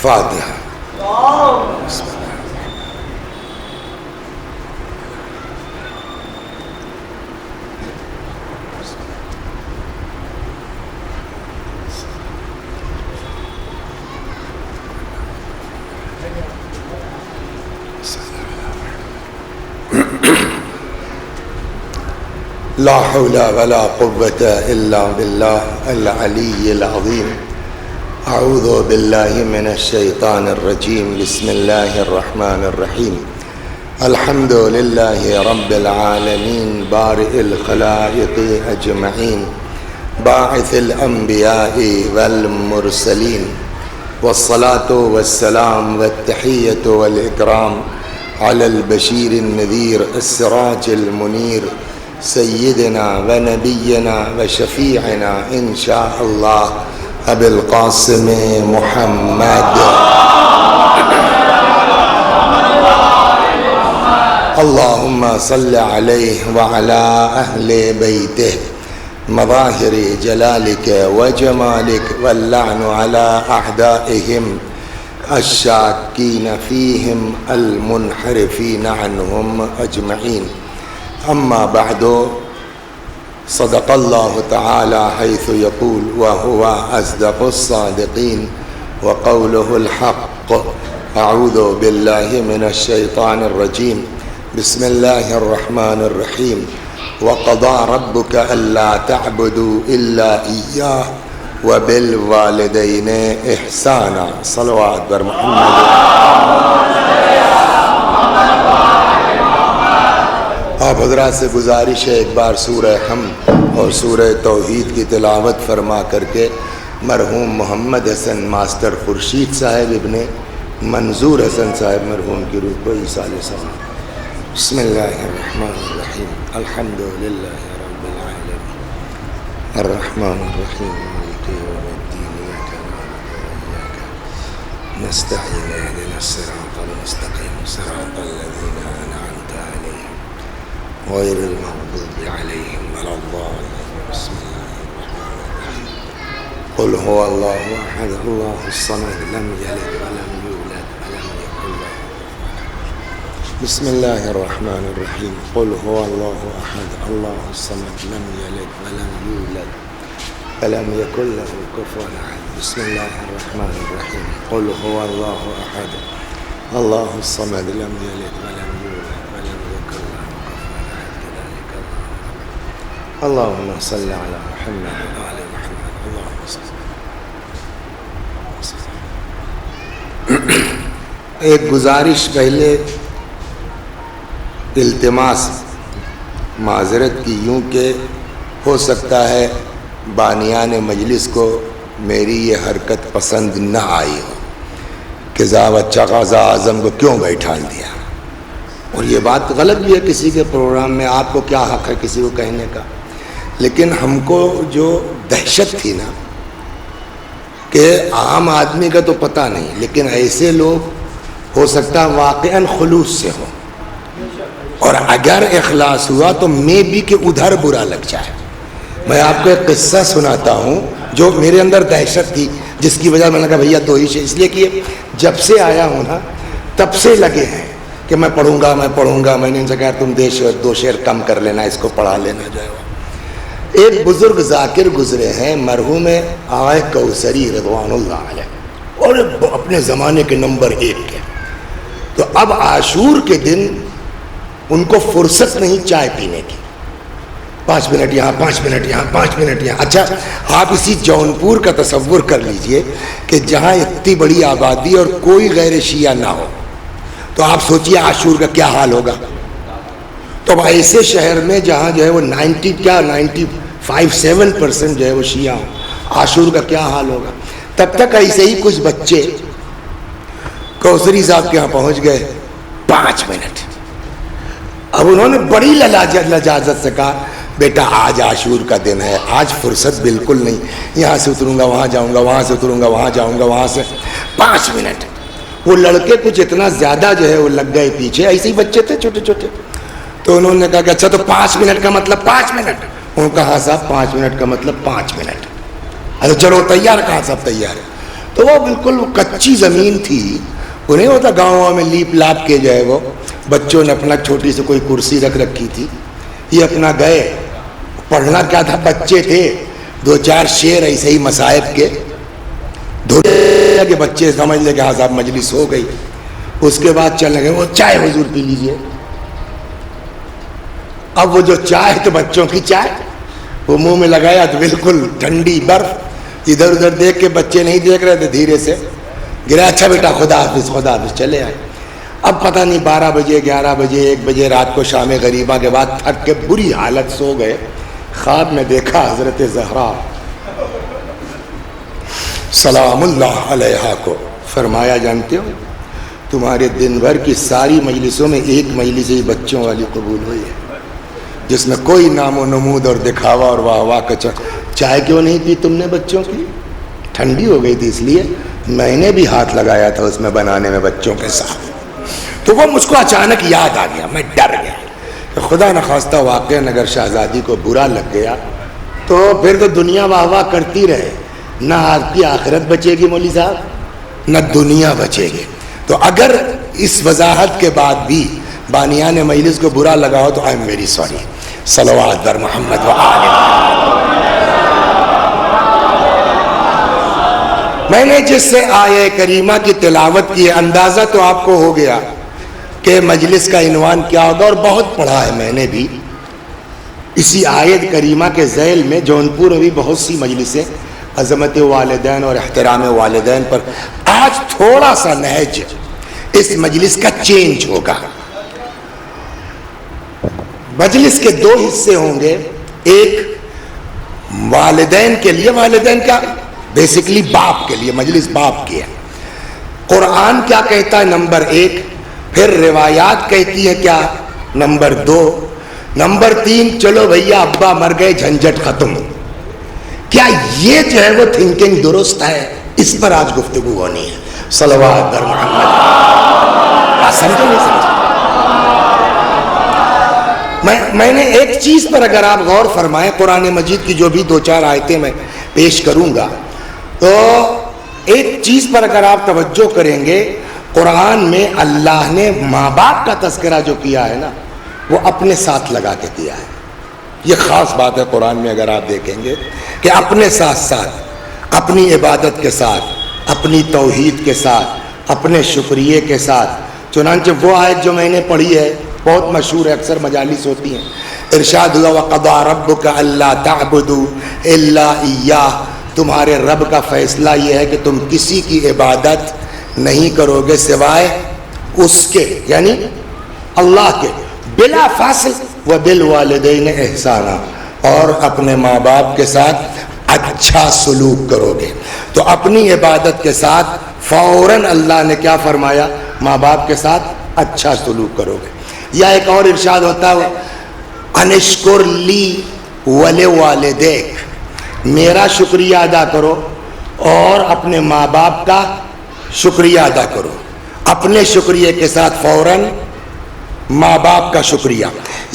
فاتحہ. لا حول ولا قوة إلا بالله العلي العظيم. أعوذ بالله من الشيطان الرجيم. بسم الله الرحمن الرحيم. الحمد لله رب العالمين بارئ الخلائق أجمعين باعث الأنبياء والمرسلين والصلاة والسلام والتحية والإكرام على البشير النذير السراج المنير سيدنا ونبينا وشفيعنا إن شاء الله أبي القاسم محمد. اللهم صل عليه وعلى أهل بيته مظاهر جلالك وجمالك واللعن على أعدائهم الشاكين فيهم المنحرفين عنهم أجمعين. أما بعد، صدق الله تعالى حيث يقول وهو أصدق الصادقين وقوله الحق. أعوذ بالله من الشيطان الرجيم. بسم الله الرحمن الرحيم. وقضى ربك ألا تعبدوا إلا إياه وبالوالدين إحسانا. صلوات بر محمد. آپ حضرات سے گزارش ہے ایک بار سورہ حمد اور سورہ توحید کی تلاوت فرما کر کے مرحوم محمد حسن ماسٹر خورشید صاحب ابن منظور حسن صاحب مرحوم کی روح کو ایصال ثواب. بسم اللہ الرحمن الرحیم. الحمد للہ رب العالمین الرحمن الرحیم مالک یوم الدین ایاک نعبد وایاک نستعین اهدنا الصراط المستقیم صراط الذین انعمت علیہم غیر المغضوب علیہم ولا الضالین. بسم اللہ الرحمن الرحیم. قل هو اللہ احد اللہ الصمد لم یلد ولم یولد ولم یکن له کفوا احد. بسم اللہ الرحمن الرحیم. قل هو اللہ احد اللہ الصمد لم یلد ولم یولد ولم یکن له کفوا احد. بسم اللہ الرحمن الرحیم. قل هو اللہ احد اللہ الصمد لم یلد ولم یولد ولم یکن له اللهم صل على محمد وآل محمد. اللهم صل. ایک گزارش پہلے التماس معذرت کی یوں کہ ہو سکتا ہے بانیان مجلس کو میری یہ حرکت پسند نہ آئی ہو کہ صاحب اچھا خاصا اعظم کو کیوں بیٹھال دیا. اور یہ بات غلط بھی ہے. کسی کے پروگرام میں آپ کو کیا حق ہے کسی کو کہنے کا. لیکن ہم کو جو دہشت تھی نا کہ عام آدمی کا تو پتہ نہیں لیکن ایسے لوگ ہو سکتا واقعاً خلوص سے ہو اور اگر اخلاص ہوا تو میں بھی کہ ادھر برا لگ جائے. میں آپ کو ایک قصہ سناتا ہوں جو میرے اندر دہشت تھی جس کی وجہ میں نے کہا بھیا دو ہی شعر. اس لیے کہ جب سے آیا ہوں نا تب سے لگے ہیں کہ میں پڑھوں گا. میں نے ان سے کہا تم دو شعر کم کر لینا اس کو پڑھا لینا جائے. ایک بزرگ ذاکر گزرے ہیں مرحوم آقا کوثری رضوان اللہ علیہ اور اپنے زمانے کے نمبر 1 کے. تو اب عاشور کے دن ان کو فرصت نہیں چائے پینے کی. 5 منٹ یہاں 5 منٹ یہاں 5 منٹ یہاں. اچھا آپ اسی جونپور کا تصور کر لیجئے کہ جہاں اتنی بڑی آبادی اور کوئی غیر شیعہ نہ ہو تو آپ سوچئے عاشور کا کیا حال ہوگا. تو اب ایسے شہر میں جہاں جو ہے وہ 95-7% جو ہے وہ شیعہ ہوں عاشور کا کیا حال ہوگا. تب تک ایسے ہی کچھ بچے کوثری صاحب کے یہاں پہنچ گئے. 5 منٹ. اب انہوں نے بڑی لجاجت سے کہا بیٹا آج عاشور کا دن ہے, آج فرصت بالکل نہیں, یہاں سے اتروں گا وہاں جاؤں گا, وہاں سے اتروں گا وہاں جاؤں گا, وہاں سے 5 منٹ. وہ لڑکے کچھ اتنا زیادہ جو ہے وہ لگ گئے پیچھے, ایسے ہی بچے تھے چھوٹے چھوٹے. تو انہوں نے کہا کہ اچھا تو 5 منٹ کا مطلب 5 منٹ. انہوں نے کہا صاحب 5 منٹ کا مطلب 5 منٹ. اچھا چلو تیار, کہاں صاحب تیار ہے. تو تو وہ بالکل کچی زمین تھی، انہیں ہوتا گاؤں میں لیپ لاپ کے جو ہے وہ بچوں نے اپنا چھوٹی سے کوئی کرسی رکھ رکھی تھی، یہ اپنا گئے، پڑھنا کیا تھا، بچے تھے، 2-4 شعر ایسے ہی مصائب کے دھونے کے بچے سمجھ لے کہ ہاں صاحب مجلس ہو گئی. اس کے بعد چلنے گئے، وہ چائے حضور پی لیجئے. اب وہ جو چائے تو بچوں کی چائے وہ منہ میں لگایا تو بالکل ٹھنڈی برف. ادھر ادھر دیکھ کے بچے نہیں دیکھ رہے تھے، دھیرے سے گرا، اچھا بیٹا خدا حافظ خدا حافظ، چلے آئے. اب پتہ نہیں 12 بجے 11 بجے 1 بجے رات کو شام غریبہ کے بعد تھک کے بری حالت سو گئے. خواب میں دیکھا حضرت زہرا سلام اللہ علیہا کو، فرمایا جانتے ہو تمہارے دن بھر کی ساری مجلسوں میں ایک مجلس ہی بچوں والی قبول ہوئی ہے جس میں کوئی نام و نمود اور دکھاوا اور واہ واہ کا چائے کیوں نہیں پی تم نے بچوں کی؟ ٹھنڈی ہو گئی تھی اس لیے. میں نے بھی ہاتھ لگایا تھا اس میں بنانے میں بچوں کے ساتھ. تو وہ مجھ کو اچانک یاد آ گیا، میں ڈر گیا کہ خدا نخواستہ واقعہ اگر شہزادی کو برا لگ گیا تو پھر تو دنیا واہ واہ کرتی رہے، نہ آپ کی آخرت بچے گی مولوی صاحب نہ دنیا بچے گی. تو اگر اس وضاحت کے بعد بھی بانیان مجلس کو برا لگا ہو تو آئی ایم ویری سوری. صلوات بر محمد و آل محمد. میں نے جس سے آیہ کریمہ کی تلاوت کی اندازہ تو آپ کو ہو گیا کہ مجلس کا عنوان کیا ہوگا، اور بہت پڑھا ہے میں نے بھی اسی آیت کریمہ کے ذیل میں. جونپور میں بھی بہت سی مجلسیں عظمت والدین اور احترام والدین پر. آج تھوڑا سا نہج اس مجلس کا چینج ہوگا. مجلس کے 2 حصے ہوں گے، ایک والدین کے لیے، والدین کا بیسیکلی باپ کے لیے، مجلس باپ کی ہے. قرآن کیا کہتا ہے نمبر 1، پھر روایات کہتی ہے کیا نمبر 2، نمبر 3 چلو بھیا ابا مر گئے جھنجٹ ختم. کیا یہ جو ہے وہ تھنکنگ درست ہے؟ اس پر آج گفتگو ہونی ہے. صلوات بر محمد. سمجھے نہیں سمجھے؟ میں نے ایک چیز پر اگر آپ غور فرمائیں، قرآن مجید کی جو بھی 2-4 آیتیں میں پیش کروں گا، تو ایک چیز پر اگر آپ توجہ کریں گے، قرآن میں اللہ نے ماں باپ کا تذکرہ جو کیا ہے نا وہ اپنے ساتھ لگا کے کیا ہے. یہ خاص بات ہے قرآن میں. اگر آپ دیکھیں گے کہ اپنے ساتھ ساتھ، اپنی عبادت کے ساتھ، اپنی توحید کے ساتھ، اپنے شکریہ کے ساتھ. چنانچہ وہ آیت جو میں نے پڑھی ہے بہت مشہور ہے، اکثر مجالس ہوتی ہیں. ارشاد ہوا وَقَضَىٰ رَبُّكَ أَلَّا تَعْبُدُوا إِلَّا إِيَّاهُ. تمہارے رب کا فیصلہ یہ ہے کہ تم کسی کی عبادت نہیں کرو گے سوائے اس کے، یعنی اللہ کے. بلا فاصل وَبِالْوَالِدَيْنِ إِحْسَانًا، اور اپنے ماں باپ کے ساتھ اچھا سلوک کرو گے. تو اپنی عبادت کے ساتھ فوراً اللہ نے کیا فرمایا؟ ماں باپ کے ساتھ اچھا سلوک کرو گے. یا ایک اور ارشاد ہوتا ہے انشکر لی ولوالدیک، میرا شکریہ ادا کرو اور اپنے ماں باپ کا شکریہ ادا کرو. اپنے شکریہ کے ساتھ فوراً ماں باپ کا شکریہ.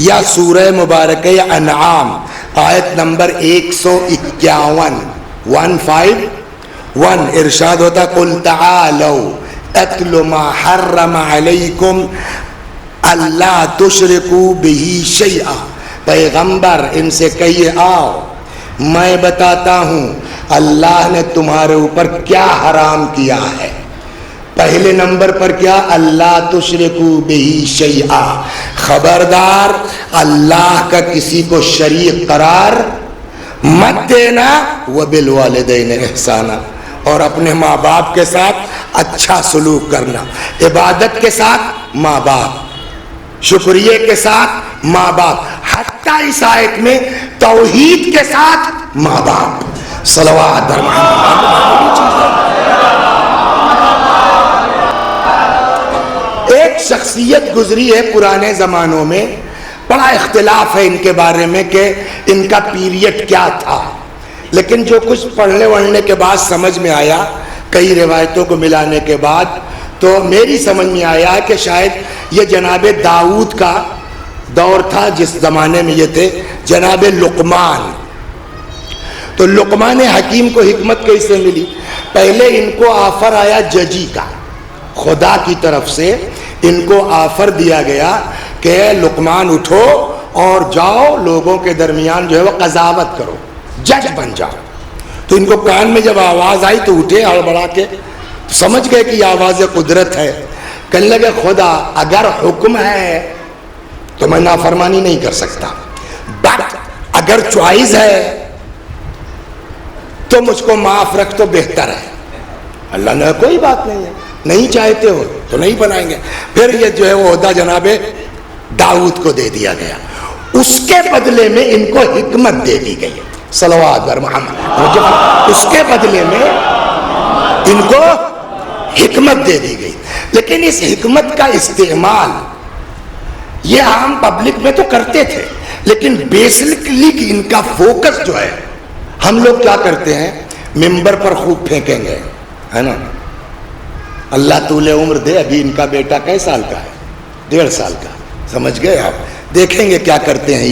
یا سورہ مبارکہ انعام آیت نمبر 151 151 ارشاد ہوتا قل تعالوا اتل ما حرم علیکم اللہ تشرکوا بہ شیئا. پیغمبر ان سے کہیے آؤ میں بتاتا ہوں اللہ نے تمہارے اوپر کیا حرام کیا ہے. پہلے نمبر پر کیا؟ اللہ تشرکوا بہ شیئا، خبردار اللہ کا کسی کو شریک قرار مت دینا. وبالوالدین احسانا، اور اپنے ماں باپ کے ساتھ اچھا سلوک کرنا. عبادت کے ساتھ ماں باپ، شکریہ کے ساتھ ماں باپ، حتیٰ اس آیت میں توحید کے ساتھ ماں باپ. صلوات بر محمد. ایک شخصیت گزری ہے پرانے زمانوں میں، بڑا اختلاف ہے ان کے بارے میں کہ ان کا پیریڈ کیا تھا، لیکن جو کچھ پڑھنے وڑھنے کے بعد سمجھ میں آیا، کئی روایتوں کو ملانے کے بعد، تو میری سمجھ میں آیا کہ شاید یہ جناب داؤد کا دور تھا جس زمانے میں یہ تھے جناب لقمان. تو لقمان حکیم کو حکمت کیسے ملی؟ پہلے ان کو آفر آیا ججی کا، خدا کی طرف سے ان کو آفر دیا گیا کہ لقمان اٹھو اور جاؤ لوگوں کے درمیان جو ہے وہ قضاوت کرو، جج بن جاؤ۔ تو ان کو کان میں جب آواز آئی تو اٹھے ہڑبڑا کے، سمجھ گئے کہ یہ آواز قدرت ہے۔ کہنے لگے خدا اگر حکم ہے تو میں نافرمانی نہیں کر سکتا، بٹ اگر چوائس ہے تو مجھ کو معاف رکھ تو بہتر ہے۔ اللہ نے کوئی بات نہیں ہے، نہیں چاہتے ہو تو نہیں بنائیں گے۔ پھر یہ جو ہے وہ عہدہ جناب داؤد کو دے دیا گیا، اس کے بدلے میں ان کو حکمت دے دی گئی، صلوات بر محمد۔ اس کے بدلے میں ان کو حکمت دے دی گئی، لیکن اس حکمت کا استعمال یہ عام پبلک میں تو کرتے تھے، لیکن بیسکلی ان کا فوکس جو ہے، ہم لوگ کیا کرتے ہیں ممبر پر خوب پھینکیں گے، ہے نا، اللہ طول عمر دے، ابھی ان کا بیٹا کئی سال کا ہے؟ 1.5 سال کا، سمجھ گئے آپ؟ دیکھیں گے کیا کرتے ہیں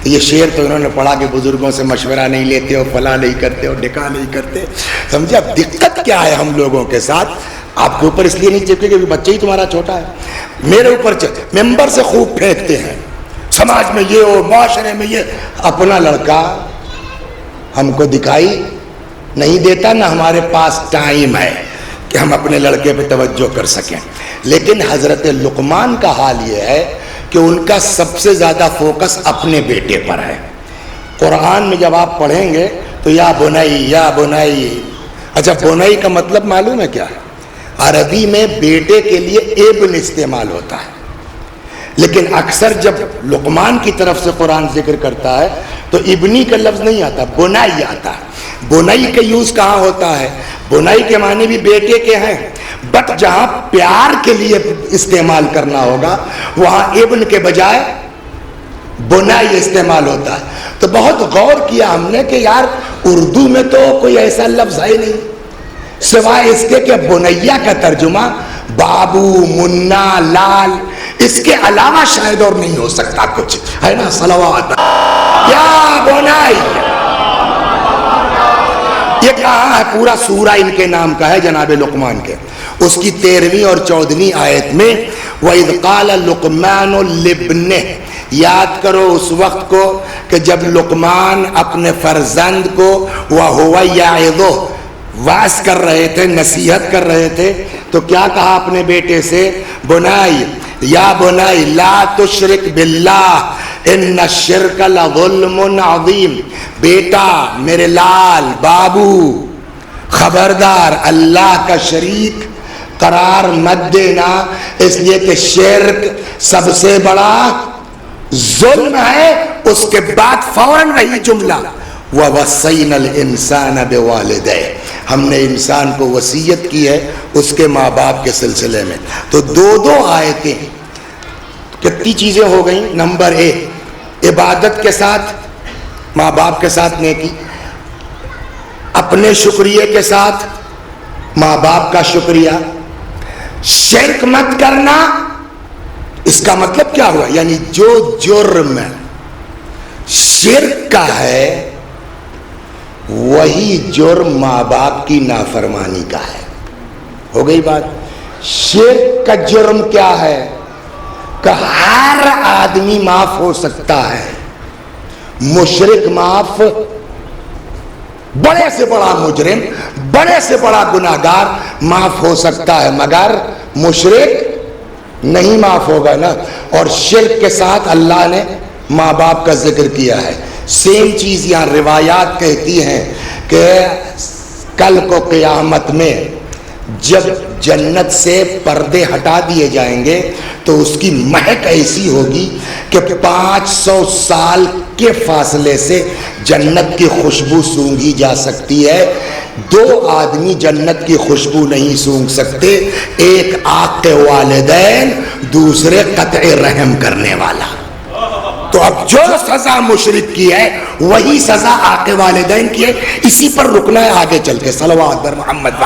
یہ شعر تو انہوں نے پڑھا کہ بزرگوں سے مشورہ نہیں لیتے ہو، فلاں نہیں کرتے ہو، نکاح نہیں کرتے، سمجھے؟ اب دقت کیا ہے ہم لوگوں کے ساتھ، آپ کے اوپر اس لیے نہیں چپکے کہ بچہ ہی تمہارا چھوٹا ہے، میرے اوپر ممبر سے خوب پھینکتے ہیں، سماج میں یہ ہو، معاشرے میں یہ، اپنا لڑکا ہم کو دکھائی نہیں دیتا، نہ ہمارے پاس ٹائم ہے کہ ہم اپنے لڑکے پہ توجہ کر سکیں۔ لیکن حضرت لقمان کا حال یہ ہے کہ ان کا سب سے زیادہ فوکس اپنے بیٹے پر ہے۔ قرآن میں جب آپ پڑھیں گے تو یا بنائی یا بنائی، اچھا بنائی کا مطلب معلوم ہے کیا ہے؟ عربی میں بیٹے کے لیے ابن استعمال ہوتا ہے، لیکن اکثر جب لقمان کی طرف سے قرآن ذکر کرتا ہے تو ابنی کا لفظ نہیں آتا، بنائی آتا ہے۔ بنائی کا یوز کہاں ہوتا ہے؟ بنائی کے معنی بھی بیٹے کے ہیں، بٹ جہاں پیار کے لیے استعمال کرنا ہوگا وہاں ابن کے بجائے بنائی استعمال ہوتا ہے۔ تو بہت غور کیا ہم نے کہ یار اردو میں تو کوئی ایسا لفظ ہے نہیں سوائے اس کے کہ بنیا کا ترجمہ بابو، منا، لال، اس کے علاوہ شاید اور نہیں ہو سکتا کچھ، ہے نا؟ صلوات یا بنائی، یہ کہاں ہے؟ پورا سورہ ان کے نام کا ہے جناب لقمان کے، اس کی 13ویں اور 14ویں آیت میں وَإِذْ قَالَ لُقْمَانُ لِابْنِهِ، یاد کرو اس وقت کو کہ جب لقمان اپنے فرزند کو وَهُوَ يَعِظُهُ واعظ کر رہے تھے، نصیحت کر رہے تھے، تو کیا کہا اپنے بیٹے سے؟ بنائی یا بنائی لا تشرک باللہ ان الشرک لظلم عظیم، بیٹا میرے لال بابو خبردار اللہ کا شریک قرار مت دینا، اس لیے کہ شرک سب سے بڑا ظلم ہے۔ اس کے بعد فوراً وہی جملہ وَوَصَّيْنَا الْإِنسَانَ بِوَالِدَيْهِ، ہم نے انسان کو وصیت کی ہے اس کے ماں باپ کے سلسلے میں۔ تو دو آیتیں، کتنی چیزیں ہو گئیں؟ نمبر 1 عبادت کے ساتھ ماں باپ کے ساتھ نیکی، اپنے شکریہ کے ساتھ ماں باپ کا شکریہ، شرک مت کرنا، اس کا مطلب کیا ہوا؟ یعنی جو جرم شرک کا ہے وہی جرم ماں باپ کی نافرمانی کا ہے۔ ہو گئی بات؟ شرک کا جرم کیا ہے کہ ہر آدمی معاف ہو سکتا ہے، مشرک معاف، بڑے سے بڑا مجرم، بڑے سے بڑا گناہگار معاف ہو سکتا ہے، مگر مشرک نہیں معاف ہوگا نا۔ اور شرک کے ساتھ اللہ نے ماں باپ کا ذکر کیا ہے۔ سیم چیز یہاں روایات کہتی ہیں کہ کل کو قیامت میں جب جنت سے پردے ہٹا دیے جائیں گے تو اس کی مہک ایسی ہوگی کہ 500 سال کے فاصلے سے جنت کی خوشبو سونگھی جا سکتی ہے۔ 2 آدمی جنت کی خوشبو نہیں سونگھ سکتے، ایک عاق والدین، دوسرے قطع رحم کرنے والا۔ تو اب جو سزا مشرک کی ہے وہی سزا عاق والدین کی ہے، اسی پر رکنا ہے آگے چل کے۔ صلوات بر محمد۔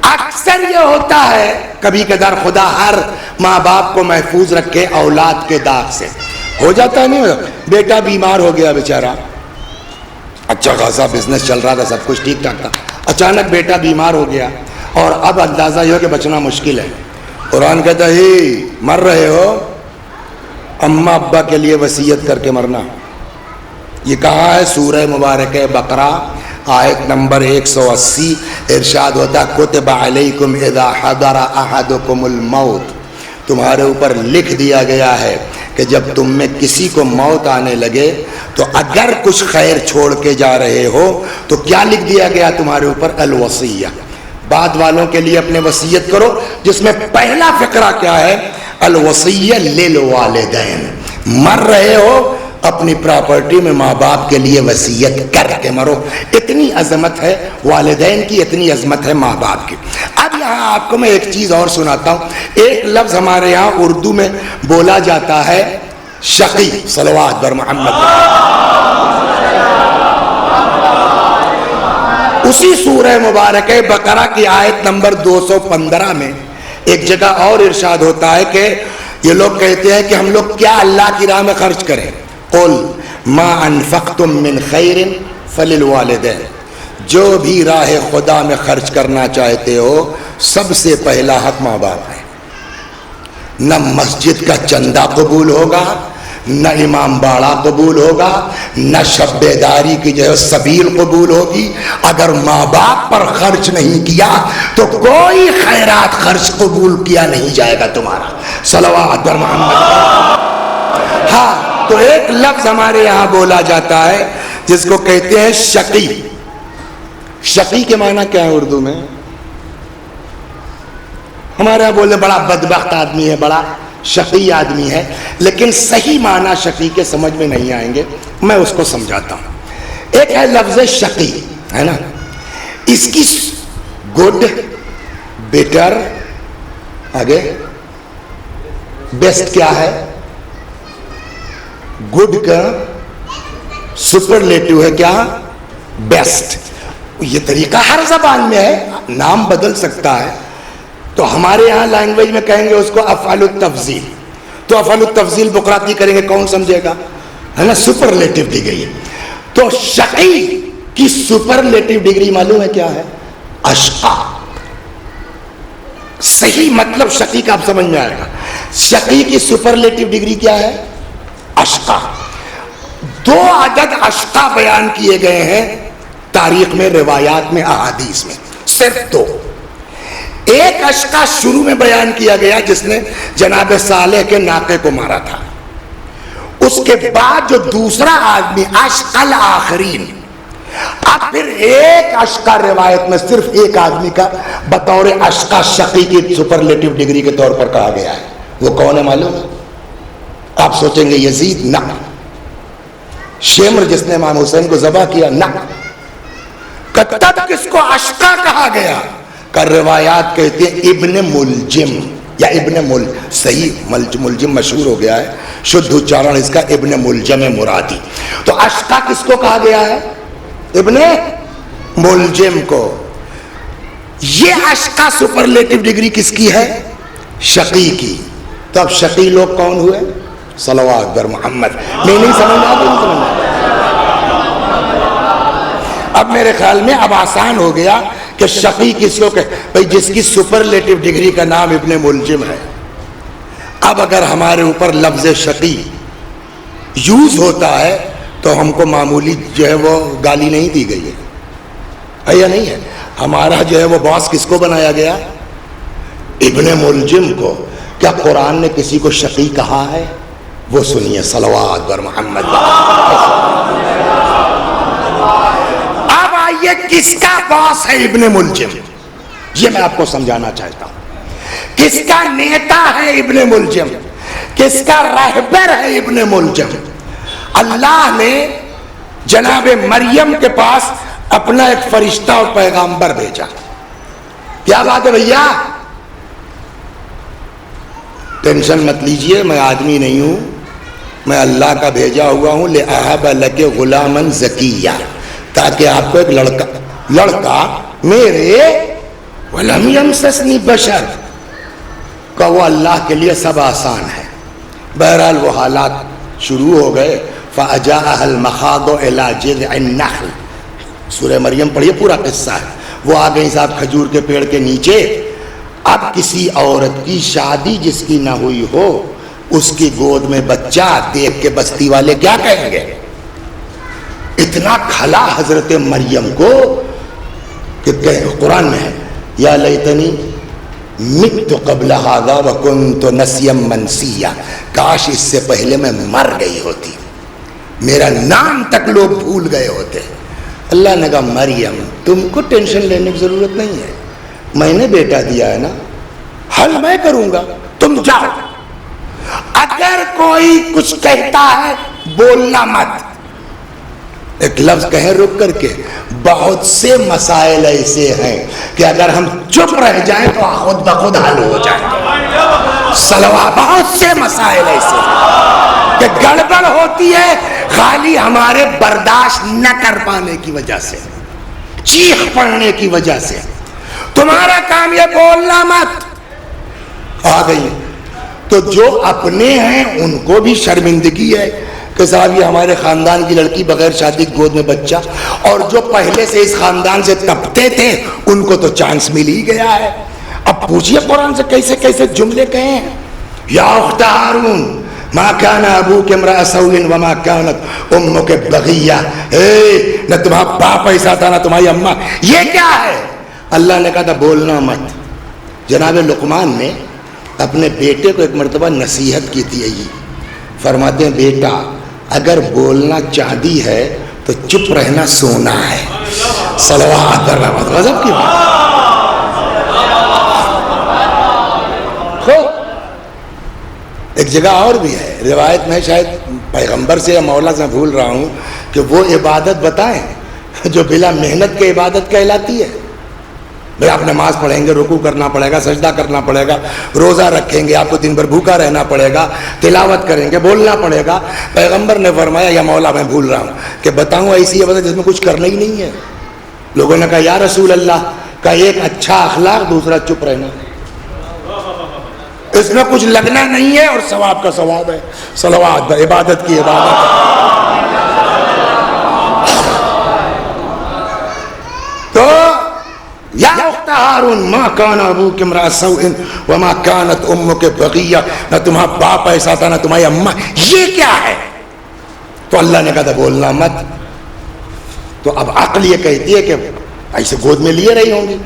اکثر یہ ہوتا ہے، کبھی کبھار خدا ہر ماں باپ کو محفوظ رکھے اولاد کے داغ سے، ہو جاتا ہے نہیں ہوتا. بیٹا بیمار ہو گیا بیچارہ, اچھا خاصا بزنس چل رہا تھا, سب کچھ ٹھیک ٹھاک تھا, اچانک بیٹا بیمار ہو گیا اور اب اندازہ یہ ہو کہ بچنا مشکل ہے. قرآن کہتا ہے مر رہے ہو, اماں ابا کے لیے وصیت کر کے مرنا. یہ کہاں ہے؟ سورہ مبارکہ بقرہ آیت نمبر 180. ارشاد ہوتا کتب علیکم اذا حضر احدکم الموت, تمہارے اوپر لکھ دیا گیا ہے کہ جب تم میں کسی کو موت آنے لگے تو اگر کچھ خیر چھوڑ کے جا رہے ہو تو کیا لکھ دیا گیا تمہارے اوپر؟ الوصیہ. بعد والوں کے لیے اپنے وصیت کرو, جس میں پہلا فقرہ کیا ہے؟ الوصیہ للوالدین. مر رہے ہو اپنی پراپرٹی میں ماں باپ کے لیے وصیت کر کے مرو. اتنی عظمت ہے والدین کی, اتنی عظمت ہے ماں باپ کی. اب یہاں آپ کو میں ایک چیز اور سناتا ہوں. ایک لفظ ہمارے یہاں اردو میں بولا جاتا ہے شقی. صلوات بر محمد. اسی سورہ مبارکہ بقرہ کی آیت نمبر 215 میں ایک جگہ اور ارشاد ہوتا ہے کہ یہ لوگ کہتے ہیں کہ ہم لوگ کیا اللہ کی راہ میں خرچ کریں. قل ما انفقتم من خیر فللوالدین, جو بھی راہ خدا میں خرچ کرنا چاہتے ہو سب سے پہلا حق ماں باپ ہے. نہ مسجد کا چندہ قبول ہوگا, نہ امام باڑہ قبول ہوگا, نہ شب بیداری کی جو ہے سبیل قبول ہوگی. اگر ماں باپ پر خرچ نہیں کیا تو کوئی خیرات خرچ قبول کیا نہیں جائے گا تمہارا. صلوات بر محمد. ہاں تو ایک لفظ ہمارے یہاں بولا جاتا ہے جس کو کہتے ہیں شقی. شقی کے معنی کیا ہے اردو میں؟ ہمارے یہاں بولے بڑا بدبخت آدمی ہے, بڑا شقی آدمی ہے, لیکن صحیح معنی شقی کے سمجھ میں نہیں آئیں گے, میں اس کو سمجھاتا ہوں. ایک ہے لفظ شقی, ہے نا, اس کی گڈ, بیٹر, آگے بیسٹ کیا ہے؟ گڈ کا سپرلیٹو ہے کیا؟ بیسٹ. یہ طریقہ ہر زبان میں ہے, نام بدل سکتا ہے. تو ہمارے یہاں لینگویج میں کہیں گے اس کو افعال التفضیل. تو افعال التفضیل بقراتی کریں گے, کون سمجھے گا, ہے نا, سپرلیٹو دی گئی ہے. تو شقی کی سپرلیٹو ڈگری معلوم ہے کیا ہے؟ اشقا. صحیح مطلب شقی کا آپ سمجھ میں آئے گا. شقی کی سپرلیٹو ڈگری کیا ہے؟ اشقا. 2 عدد اشقا بیان کیے گئے ہیں تاریخ میں, روایات میں, احادیث میں, صرف 2. ایک اشقا شروع میں بیان کیا گیا جس نے جناب صالح کے ناقے کو مارا تھا. اس کے بعد جو دوسرا آدمی اشقل آخرین, اب پھر ایک اشقا روایت میں صرف ایک آدمی کا بطور اشقا شقی کی سپرلیٹو ڈگری کے طور پر کہا گیا ہے. وہ کون ہے معلوم ہے؟ آپ سوچیں گے یزید, نہ. شمر جس نے امام حسین کو ذبح کیا, نہ. تب کس کو اشقا کہا گیا؟ کا روایات کہتے ہیں ابن ملجم یا ابن صحیح ملجم مشہور ہو گیا ہے, شدھ اچارن اس کا ابن ملجم مرادی. تو اشقا کس کو کہا گیا ہے؟ ابن ملجم کو. یہ اشقا سپرلیٹو ڈگری کس کی ہے؟ شقی کی. تو اب شقی لوگ کون ہوئے؟ صلوات بر محمد. نہیں سمجھنا. اب میرے خیال میں اب آسان ہو گیا کہ شقی کس کو کہ بھئی جس کی سپرلیٹو ڈگری کا نام ابن ملجم ہے. اب اگر ہمارے اوپر لفظ شقی یوز ہوتا ہے تو ہم کو معمولی جو ہے وہ گالی نہیں دی گئی ہے یا نہیں ہے. ہمارا جو ہے وہ باس کس کو بنایا گیا؟ ابن ملجم کو. کیا قرآن نے کسی کو شقی کہا ہے؟ وہ سنیے. صلوات بر محمد. اب آئیے کس کا باس ہے ابن ملجم, یہ میں آپ کو سمجھانا چاہتا ہوں. کس کا نیتا ہے ابن ملجم, کس کا رہبر ہے ابن ملجم؟ اللہ نے جناب مریم کے پاس اپنا ایک فرشتہ اور پیغامبر بھیجا. کیا بات ہے بھیا؟ ٹینشن مت لیجئے, میں آدمی نہیں ہوں, میں اللہ کا بھیجا ہوا ہوں. لِأَهَبَ لَكَ غُلَامًا زَكِيًّا, تاکہ آپ کو ایک لڑکا میرے وَلَمْ يَمْسَسْنِي بَشَرٌ کا وہ اللہ کے لیے سب آسان ہے. بہرحال وہ حالات شروع ہو گئے. فَأَجَاءَهَا الْمَخَاضُ إِلَى جِذْعِ النَّخْلِ, سورہ مریم پڑھیے, پورا قصہ ہے. وہ آ گئی صاحب کھجور کے پیڑ کے نیچے. اب کسی عورت کی شادی جس کی نہ ہوئی ہو, اس کی گود میں بچہ دیکھ کے بستی والے کیا کہیں گے؟ اتنا کھلا حضرت مریم کو کہ قرآن میں ہے یا لیتنی مت قبل ھذا وکنت نسیا منسیا, کاش اس سے پہلے میں مر گئی ہوتی, میرا نام تک لوگ بھول گئے ہوتے. اللہ نے کہا مریم تم کو ٹینشن لینے کی ضرورت نہیں ہے, میں نے بیٹا دیا ہے نا, حل میں کروں گا, تم جاؤ. اگر کوئی کچھ کہتا ہے بولنا مت. ایک لفظ کہیں رک کر کے, بہت سے مسائل ایسے ہیں کہ اگر ہم چپ رہ جائیں تو خود بخود حل ہو جائیں گے. سلوا, بہت سے مسائل ایسے ہیں کہ گڑبڑ ہوتی ہے خالی ہمارے برداشت نہ کر پانے کی وجہ سے, چیخ پڑنے کی وجہ سے. تمہارا کام یہ بولنا مت. آ گئی تو جو اپنے ہیں ان کو بھی شرمندگی ہے کہ صاحب یہ ہمارے خاندان کی لڑکی بغیر شادی گود میں بچہ, اور جو پہلے سے اس خاندان سے تپتے تھے ان کو تو چانس مل ہی گیا ہے. اب پوچھئے قرآن سے کیسے کیسے جملے کہے ہیں. یا اخت ہارون ما کان ابوک امرأ سوء وما کانت امک بغیہ, نہ تمہارا باپ ایسا تھا نہ تمہاری اماں. یہ کیا ہے؟ اللہ نے کہا تھا بولنا مت. جناب لقمان نے اپنے بیٹے کو ایک مرتبہ نصیحت کی تھی. یہی فرماتے ہیں بیٹا اگر بولنا چاندی ہے تو چپ رہنا سونا ہے. صلوات پر رحمت, غضب کی بات. ایک جگہ اور بھی ہے روایت میں, شاید پیغمبر سے یا مولا سے بھول رہا ہوں, کہ وہ عبادت بتائیں جو بلا محنت کے عبادت کہلاتی ہے. بھائی آپ نماز پڑھیں گے, رکوع کرنا پڑے گا, سجدہ کرنا پڑے گا, روزہ رکھیں گے, آپ کو دن بھر بھوکا رہنا پڑے گا, تلاوت کریں گے, بولنا پڑے گا. پیغمبر نے فرمایا یا مولا میں بھول رہا ہوں کہ بتاؤں ایسی عبادت جس میں کچھ کرنا ہی نہیں ہے. لوگوں نے کہا یا رسول اللہ کا ایک اچھا اخلاق, دوسرا چپ رہنا. اس میں کچھ لگنا نہیں ہے اور ثواب کا ثواب ہے. صلوات, عبادت کی عبادت. تو یا اخت ہارون ما کان ابوک امرأ سوء وما کانت امک بغیہ, نہ تمہارا باپ ایسا تھا نہ تمہاری اماں. یہ کیا ہے؟ تو اللہ نے کہا تھا بولنا مت. تو اب عقل یہ کہتی ہے کہ ایسے گود میں لیے رہی ہوں گی.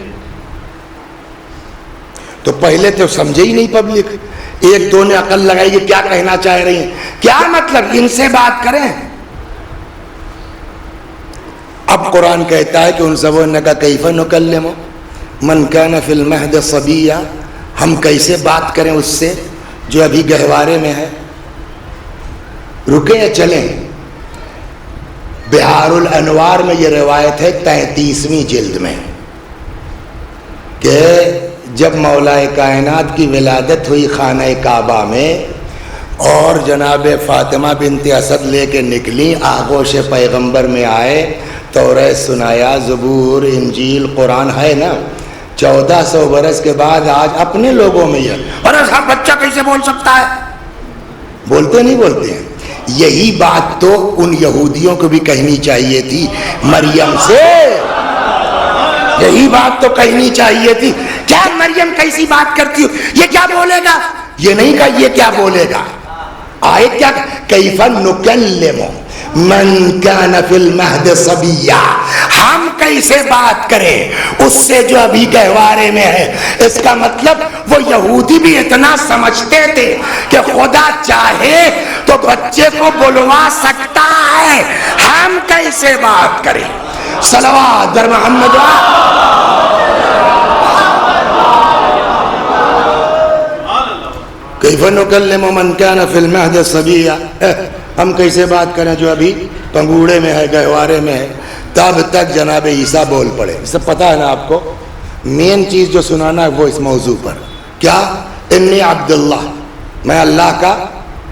تو پہلے تو سمجھے ہی نہیں پبلک, ایک دو نے عقل لگائی کہ کیا کہنا چاہ رہی ہیں, کیا مطلب, ان سے بات کریں. اب قرآن کہتا ہے کہ ان سبوں نے کہا کیف نکلم من کان فی المہد صبیا, ہم کیسے بات کریں اس سے جو ابھی گہوارے میں ہے. رکیں یا چلیں؟ بہار الانوار میں یہ روایت ہے 33ویں جلد میں کہ جب مولا کائنات کی ولادت ہوئی خانہ کعبہ میں اور جناب فاطمہ بنت اسد لے کے نکلی, آغوش پیغمبر میں آئے, توریت سنایا, زبور, انجیل, قرآن ہے نا. 1400 برس کے بعد آج اپنے لوگوں میں یہ, اور ایسا بچہ کیسے بول سکتا ہے؟ بولتے نہیں بولتے ہیں. یہی بات تو ان یہودیوں کو بھی کہنی چاہیے تھی مریم سے. یہی بات تو کہنی چاہیے تھی. کیا مریم کیسی بات کرتی ہو, یہ کیا بولے گا؟ یہ نہیں کہا یہ کیا بولے گا. آیت کیا, کیف نکلم من کان فی المہد صبیا, ہم کیسے بات کریں اس سے جو ابھی گہوارے میں ہے. اس کا مطلب وہ یہودی بھی اتنا سمجھتے تھے کہ خدا چاہے تو بچے کو بلوا سکتا ہے, ہم کیسے بات کریں. صلوات در محمد. کیف نکلم من کان فی المہد صبیا, ہم کیسے بات کریں جو ابھی پنگوڑے میں ہے, گہوارے میں ہے. تب تک جناب عیسیٰ بول پڑے. سب پتہ ہے نا آپ کو, مین چیز جو سنانا ہے وہ اس موضوع پر. کیا, انی عبداللہ, میں اللہ کا.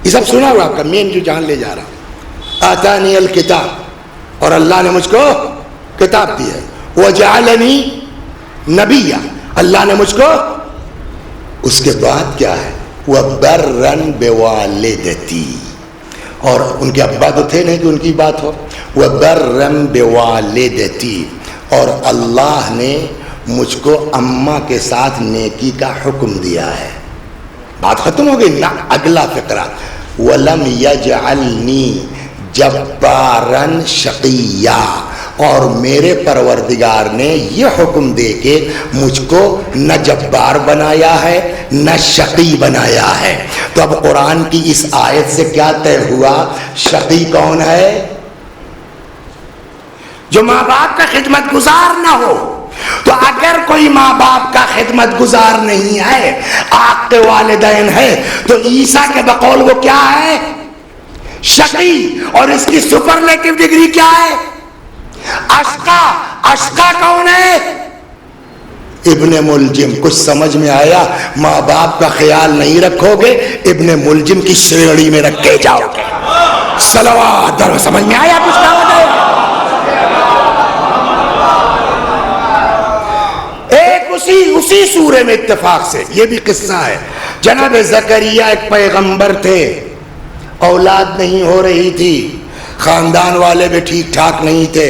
یہ سب سنا ہوا آپ کا, مین جو جان لے جا رہا. آتانی الکتاب, اور اللہ نے مجھ کو کتاب دی ہے. وجعلنی نبیہ, اللہ نے مجھ کو. اس کے بعد کیا ہے, وبرا بوالدتی, اور ان کے ابا تو تھے نہیں کہ ان کی بات ہو. وَبَرًّا بِوَالِدَتِي، اور اللہ نے مجھ کو اماں کے ساتھ نیکی کا حکم دیا ہے. بات ختم ہو گئی نا. اگلا فقرہ وَلَمْ يَجْعَلْنِي جَبَّارًا شَقِيًّا، اور میرے پروردگار نے یہ حکم دے کے مجھ کو نہ جبار بنایا ہے نہ شقی بنایا ہے. تو اب قرآن کی اس آیت سے کیا طے ہوا؟ شقی کون ہے؟ جو ماں باپ کا خدمت گزار نہ ہو. تو اگر کوئی ماں باپ کا خدمت گزار نہیں ہے، آق کے والدین ہے، تو عیسیٰ کے بقول وہ کیا ہے؟ شقی. اور اس کی سپرلیٹو ڈگری کیا ہے؟ اشقا. اشقا کون ہے؟ ابن ملجم. کچھ سمجھ میں آیا؟ ماں باپ کا خیال نہیں رکھو گے، ابن ملجم کی شیڑی میں رکھ کے جاؤ گے. صلوات. در سمجھ میں آیا کچھ نہ ہوتا ہے؟ اسی سورے میں اتفاق سے یہ بھی قصہ ہے. جناب زکریا ایک پیغمبر تھے، اولاد نہیں ہو رہی تھی، خاندان والے بھی ٹھیک ٹھاک نہیں تھے.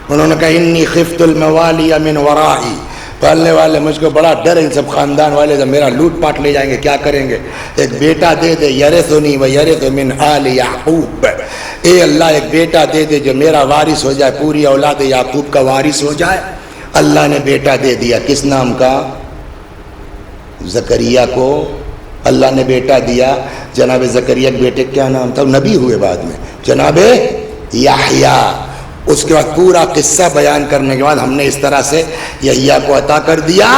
انہوں نے کہا انی خفت الموالی من ورائی، پالنے والے مجھ کو بڑا ڈر ہے، ان سب خاندان والے جب میرا لوٹ پاٹ لے جائیں گے کیا کریں گے. ایک بیٹا دے دے یرثنی و یرث من آل یعقوب، اے اللہ ایک بیٹا دے دے جو میرا وارث ہو جائے، پوری اولاد یعقوب کا وارث ہو جائے. اللہ نے بیٹا دے دیا. کس نام کا؟ زکریا کو اللہ نے بیٹا دیا. جناب زکریا کے بیٹے کیا نام تھا؟ نبی ہوئے بعد میں، جناب یحییٰ. اس کے بعد پورا قصہ بیان کرنے کے بعد ہم نے اس طرح سے یحییٰ کو عطا کر دیا.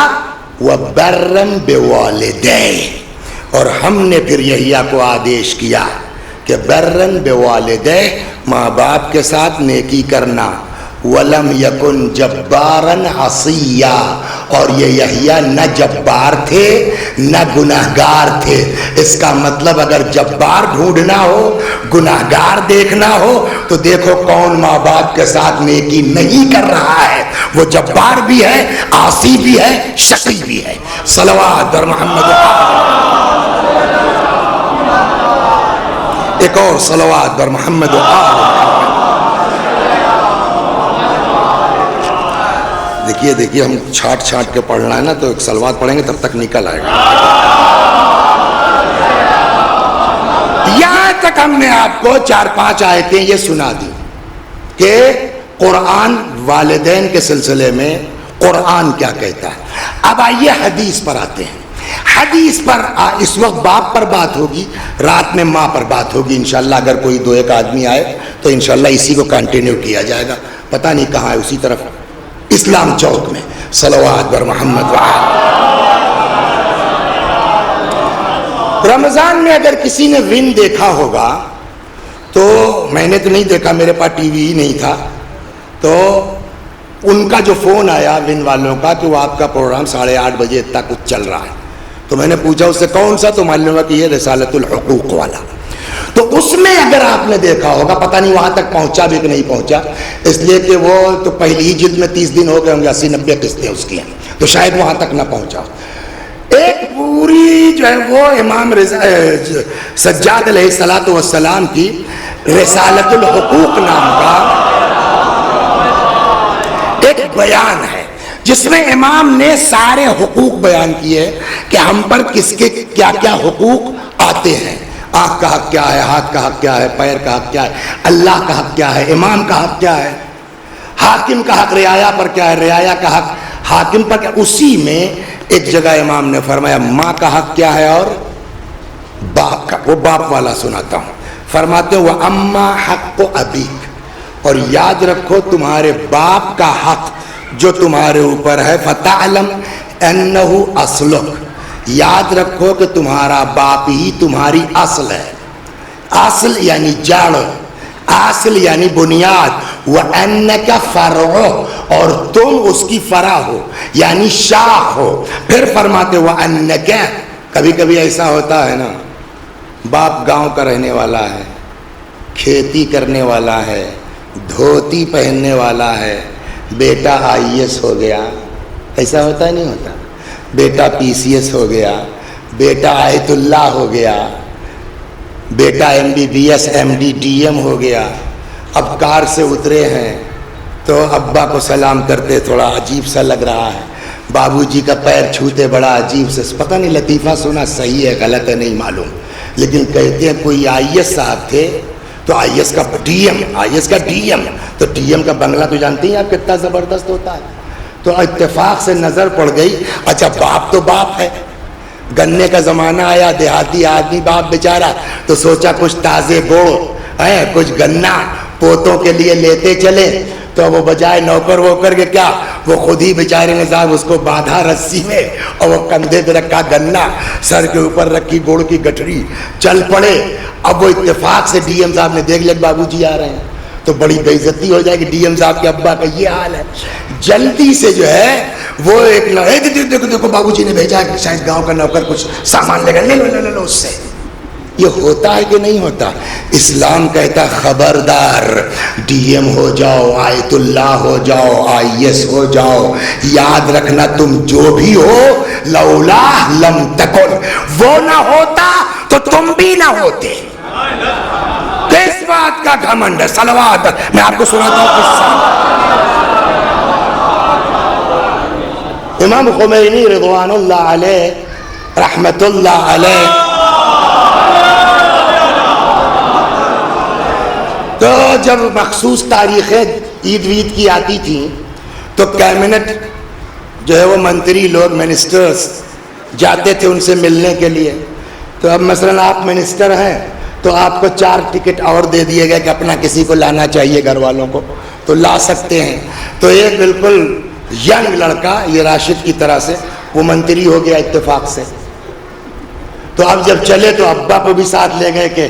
وَبَرًّا بِوَالِدَیْهِ، اور ہم نے پھر یحییٰ کو آدیش کیا کہ برًّا بِوَالِدَیْهِ، ماں باپ کے ساتھ نیکی کرنا. وَلَمْ يَكُنْ جَبَّارًا عَصِيًّا، اور یہ یحییٰ نہ جبار تھے نہ گناہگار تھے. اس کا مطلب اگر جبار ڈھونڈنا ہو، گناہگار دیکھنا ہو، تو دیکھو کون ماں باپ کے ساتھ نیکی نہیں کر رہا ہے. وہ جبار بھی ہے، عاصی بھی ہے، شقی بھی ہے. صلوات بر محمد. ایک اور صلوات بر محمد و آل. دیکھیے ہم چھانٹ کے پڑھنا ہے نا، تو ایک صلوات پڑھیں گے تب تک نکل آئے گا. یہاں تک ہم نے آپ کو 4-5 آیتیں یہ سنا دی کہ قرآن والدین کے سلسلے میں قرآن کیا کہتا ہے. اب آئیے حدیث پر آتے ہیں. حدیث پر اس وقت باپ پر بات ہوگی، رات میں ماں پر بات ہوگی انشاءاللہ. اگر کوئی 2-1 آدمی آئے تو انشاءاللہ اسی کو کنٹینیو کیا جائے گا. پتہ نہیں کہاں ہے، اسی طرف اسلام چوک میں. صلوات بر محمد وآل. رمضان میں اگر کسی نے ون دیکھا ہوگا، تو میں نے تو نہیں دیکھا، میرے پاس ٹی وی ہی نہیں تھا، تو ان کا جو فون آیا ون والوں کا کہ وہ آپ کا پروگرام 8:30 بجے تک کچھ چل رہا ہے. تو میں نے پوچھا اس سے کون سا، تو معلوم ہوا کہ یہ رسالت الحقوق والا. تو اس میں اگر آپ نے دیکھا ہوگا، پتہ نہیں وہاں تک پہنچا بھی کہ نہیں پہنچا، اس لیے کہ وہ تو پہلی ہی جلد میں 30 دن ہو گئے ہوں گے، 80-90 قسطیں اس کی ہیں، تو شاید وہاں تک نہ پہنچا. ایک پوری جو ہے وہ امام سجاد علیہ الصلوۃ والسلام کی رسالت الحقوق نام کا ایک بیان ہے، جس میں امام نے سارے حقوق بیان کیے کہ ہم پر کس کے کیا کیا حقوق آتے ہیں. آنکھ کا حق کیا ہے، ہاتھ کا حق کیا ہے، پیر کا حق کیا ہے، اللہ کا حق کیا ہے، امام کا حق کیا ہے، حاکم کا حق رعایا پر کیا ہے، رعایا کا حق حاکم پر کیا. اسی میں ایک جگہ امام نے فرمایا ماں کا حق کیا ہے اور باپ کا. وہ باپ والا سناتا ہوں. فرماتے ہیں وَأَمَّا حَقُّ أَبِيكَ، اور یاد رکھو تمہارے باپ کا حق جو تمہارے اوپر ہے. فَتَعْلَمْ أَنَّهُ أَصْلُكَ، یاد رکھو کہ تمہارا باپ ہی تمہاری اصل ہے. اصل یعنی جڑ، اصل یعنی بنیاد. وَأَنَّكَ فَرْعُهُ، اور تم اس کی فرع ہو یعنی شاخ ہو. پھر فرماتے وَأَنَّكَ، کبھی کبھی ایسا ہوتا ہے نا، باپ گاؤں کا رہنے والا ہے، کھیتی کرنے والا ہے، دھوتی پہننے والا ہے، بیٹا IAS ہو گیا. ایسا ہوتا ہے نہیں ہوتا؟ بیٹا PCS ہو گیا، بیٹا آیت اللہ ہو گیا. بیٹا MBBS MD DM ہو گیا، اب کار سے اترے ہیں تو ابا کو سلام کرتے تھوڑا عجیب سا لگ رہا ہے، بابو جی کا پیر چھوتے بڑا عجیب سے، پتہ نہیں لطیفہ سنا صحیح ہے غلط ہے نہیں معلوم، لیکن کہتے ہیں کوئی IAS صاحب تھے تو IAS کا DM تو DM کا بنگلہ تو جانتے ہیں آپ کتنا زبردست ہوتا ہے، تو اتفاق سے نظر پڑ گئی، اچھا باپ تو باپ ہے، گنے کا زمانہ آیا، دیہاتی آدمی باپ بیچارہ تو سوچا کچھ تازے گوڑ ہے، کچھ گنا پوتوں کے لیے لیتے چلے، تو وہ بجائے نوکر وہ کر کے کیا، وہ خود ہی بیچارے نے صاحب اس کو باندھا رسی میں، اور وہ کندھے پہ رکھا گنا، سر کے اوپر رکھی گوڑ کی گٹھری، چل پڑے۔ اب وہ اتفاق سے DM صاحب نے دیکھ لیا بابو جی آ رہے ہیں تو بڑی بے عزتی ہو جائے گی، DM صاحب کے ابا کا یہ حال ہے، جلدی سے جو ہے وہ ایک دیکھو بابو جی نے بھیجا ہے، شاید گاؤں کا نوکر کچھ سامان لے گا، لے لو اس سے۔ یہ ہوتا ہے کہ نہیں ہوتا؟ اسلام کہتا خبردار، DM ہو جاؤ، آیت اللہ ہو جاؤ، IAS ہو جاؤ، یاد رکھنا تم جو بھی ہو، لولا لم تکن، وہ نہ ہوتا تو تم بھی نہ ہوتے۔ کس بات کا گھمنڈ ہے؟ صلوات، میں آپ کو سناتا ہوں قصہ۔ امام خمینی رضوان اللہ علیہ رحمت اللہ علیہ تو جب مخصوص تاریخیں عید وید کی آتی تھیں تو کیبنٹ جو ہے وہ منتری لوگ منسٹرز جاتے تھے ان سے ملنے کے لیے، تو اب مثلا آپ منسٹر ہیں تو آپ کو 4 ٹکٹ اور دے دیے گئے کہ اپنا کسی کو لانا چاہیے گھر والوں کو تو لا سکتے ہیں، تو ایک بالکل ینگ لڑکا یہ راشد کی طرح سے وہ منتری ہو گیا اتفاق سے، تو اب جب چلے تو ابا کو بھی ساتھ لے گئے کہ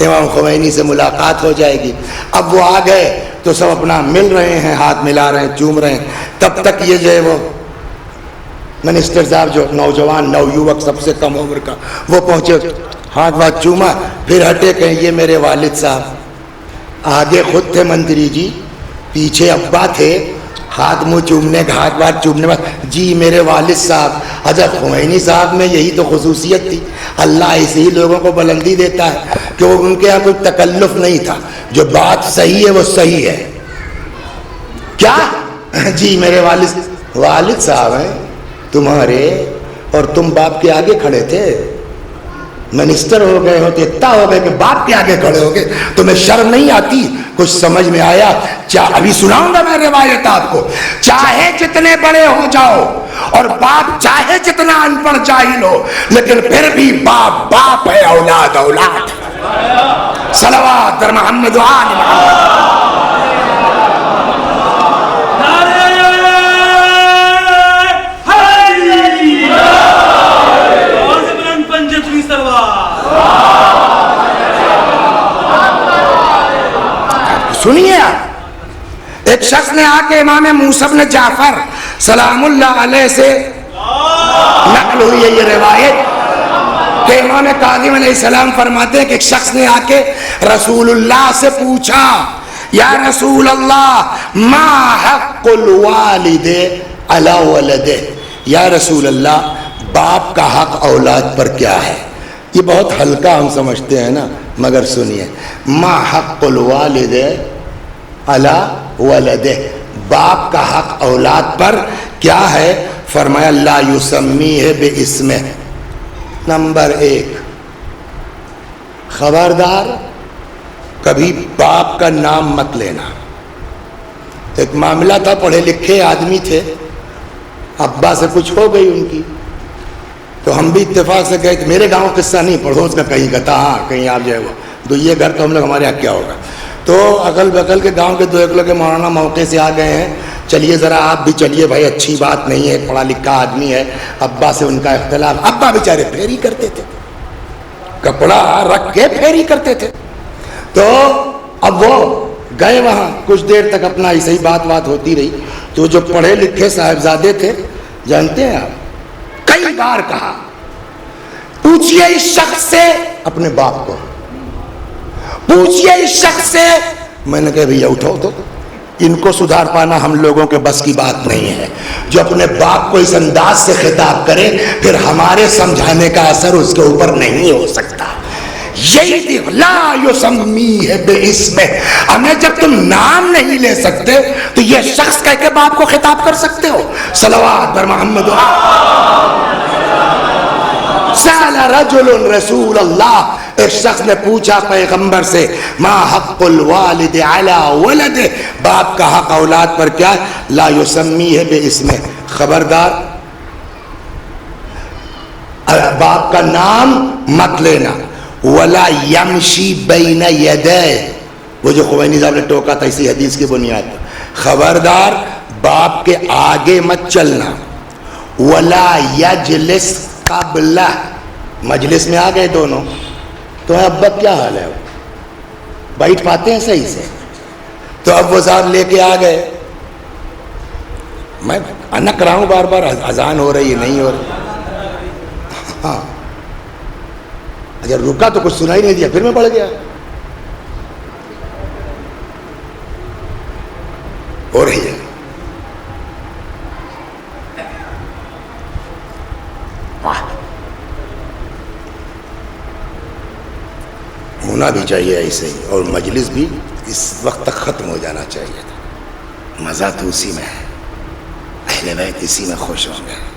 امام خمینی سے ملاقات ہو جائے گی۔ اب وہ آ گئے تو سب اپنا مل رہے ہیں، ہاتھ ملا رہے ہیں، چوم رہے ہیں، تب تک یہ جو ہے وہ منسٹر صاحب جو نوجوان نویوک سب سے کم عمر کا وہ پہنچے، ہاتھ واتھ چوما، پھر ہٹے کہ یہ میرے والد صاحب، آگے خود تھے منتری جی، پیچھے ابا تھے، ہاتھ منہ چومنے کا ہاتھ واتھ چومنے بعد جی میرے والد صاحب۔ حضرت خمینی صاحب میں یہی تو خصوصیت تھی، اللہ اسی لوگوں کو بلندی دیتا ہے کہ وہ ان کے یہاں کوئی تکلف نہیں تھا، جو بات صحیح ہے وہ صحیح ہے۔ کیا جی میرے والد صاحب ہیں تمہارے، اور تم باپ کے آگے کھڑے تھے، منسٹر ہو گئے ہو تو اتنا ہو گئے کہ باپ کے آگے کھڑے ہو گئے، تمہیں شرم نہیں آتی؟ کچھ سمجھ میں آیا؟ ابھی سناؤں گا میں روایت آپ کو، چاہے جتنے بڑے ہو جاؤ اور باپ چاہے جتنا ان پڑھ جاہل ہو، لیکن پھر بھی باپ باپ ہے، اولاد اولاد۔ صلوات در محمد و آل محمد۔ سنیے آپ، ایک شخص نے آ کے امام موسیٰ بن جعفر سلام اللہ علیہ سے نقل ہوئی ہے یہ روایت کہ امام کاظم علیہ السلام فرماتے ہیں کہ ایک شخص نے آ کے رسول اللہ سے پوچھا، یا رسول اللہ ما حق الوالد علی ولدہ، یا رسول اللہ باپ کا حق اولاد پر کیا ہے؟ یہ بہت ہلکا ہم سمجھتے ہیں نا، مگر سنیے، ما حق الوالد علی ولدہ، باپ کا حق اولاد پر کیا ہے؟ فرمایا لا یسمیہ باسمہ، نمبر 1 خبردار کبھی باپ کا نام مت لینا۔ ایک معاملہ تھا، پڑھے لکھے آدمی تھے، ابا سے کچھ ہو گئی ان کی، تو ہم بھی اتفاق سے گئے، میرے گاؤں قصہ نہیں پڑوس کا کہیں کا تھا، ہاں کہیں آپ جو ہے وہ تو یہ گھر تو ہم لوگ ہمارے یہاں کیا ہوگا، تو اگل بغل کے گاؤں کے 2 ایک لوگ مولانا موقع سے آ گئے ہیں، چلیے ذرا آپ بھی چلیے بھائی، اچھی بات نہیں ہے، پڑھا لکھا آدمی ہے، ابا سے ان کا اختلاف، ابا بیچارے پھیری کرتے تھے، کپڑا رکھ کے پھیری کرتے تھے، تو اب وہ گئے وہاں، کچھ دیر تک اپنا ایسے ہی بات ہوتی رہی، تو جو پڑھے لکھے صاحبزادے تھے، جانتے ہیں آپ، کئی بار کہا پوچھئے اس شخص سے، اپنے باپ کو پوچھئے اس شخص سے، میں نے کہا بھیا اٹھو، تو ان کو سدھار پانا ہم لوگوں کے بس کی بات نہیں ہے، جو اپنے باپ کو اس انداز سے خطاب کرے پھر ہمارے سمجھانے کا اثر اس کے اوپر نہیں ہو سکتا، یہی لا یسمیہ باسمہ، ہمیں جب تم نام نہیں لے سکتے تو یہ شخص کہہ کے باپ کو خطاب کر سکتے ہو؟ صلوات بر محمد سأل رجل رسول اللہ، ایک شخص نے پوچھا پیغمبر سے، ما حق الوالد علی ولدہ، باپ کا حق اولاد پر کیا ہے؟ لا یسمیہ باسمہ، خبردار باپ کا نام مت لینا، ولا یمشی بین یدیہ، وہ جو خمینی صاحب نے ٹوکا تھا اسی حدیث کی بنیاد پر، خبردار باپ کے آگے مت چلنا، ولا یجلس قبلہ، مجلس میں آ گئے دونوں تو ابا کیا حال ہے، بیٹھ پاتے ہیں صحیح سے؟ تو اب وہ صاحب لے کے آ گئے، میں انک رہا ہوں بار بار، اذان ہو رہی ہے نہیں ہو رہی، ہاں اگر رکا تو کچھ سنا ہی نہیں دیا، پھر میں پڑھ گیا، ہو رہی ہے ہونا بھی چاہیے ایسے ہی، اور مجلس بھی اس وقت تک ختم ہو جانا چاہیے تھا، مزہ تو اسی میں ہے، اہل بیت اسی میں خوش ہوں گے۔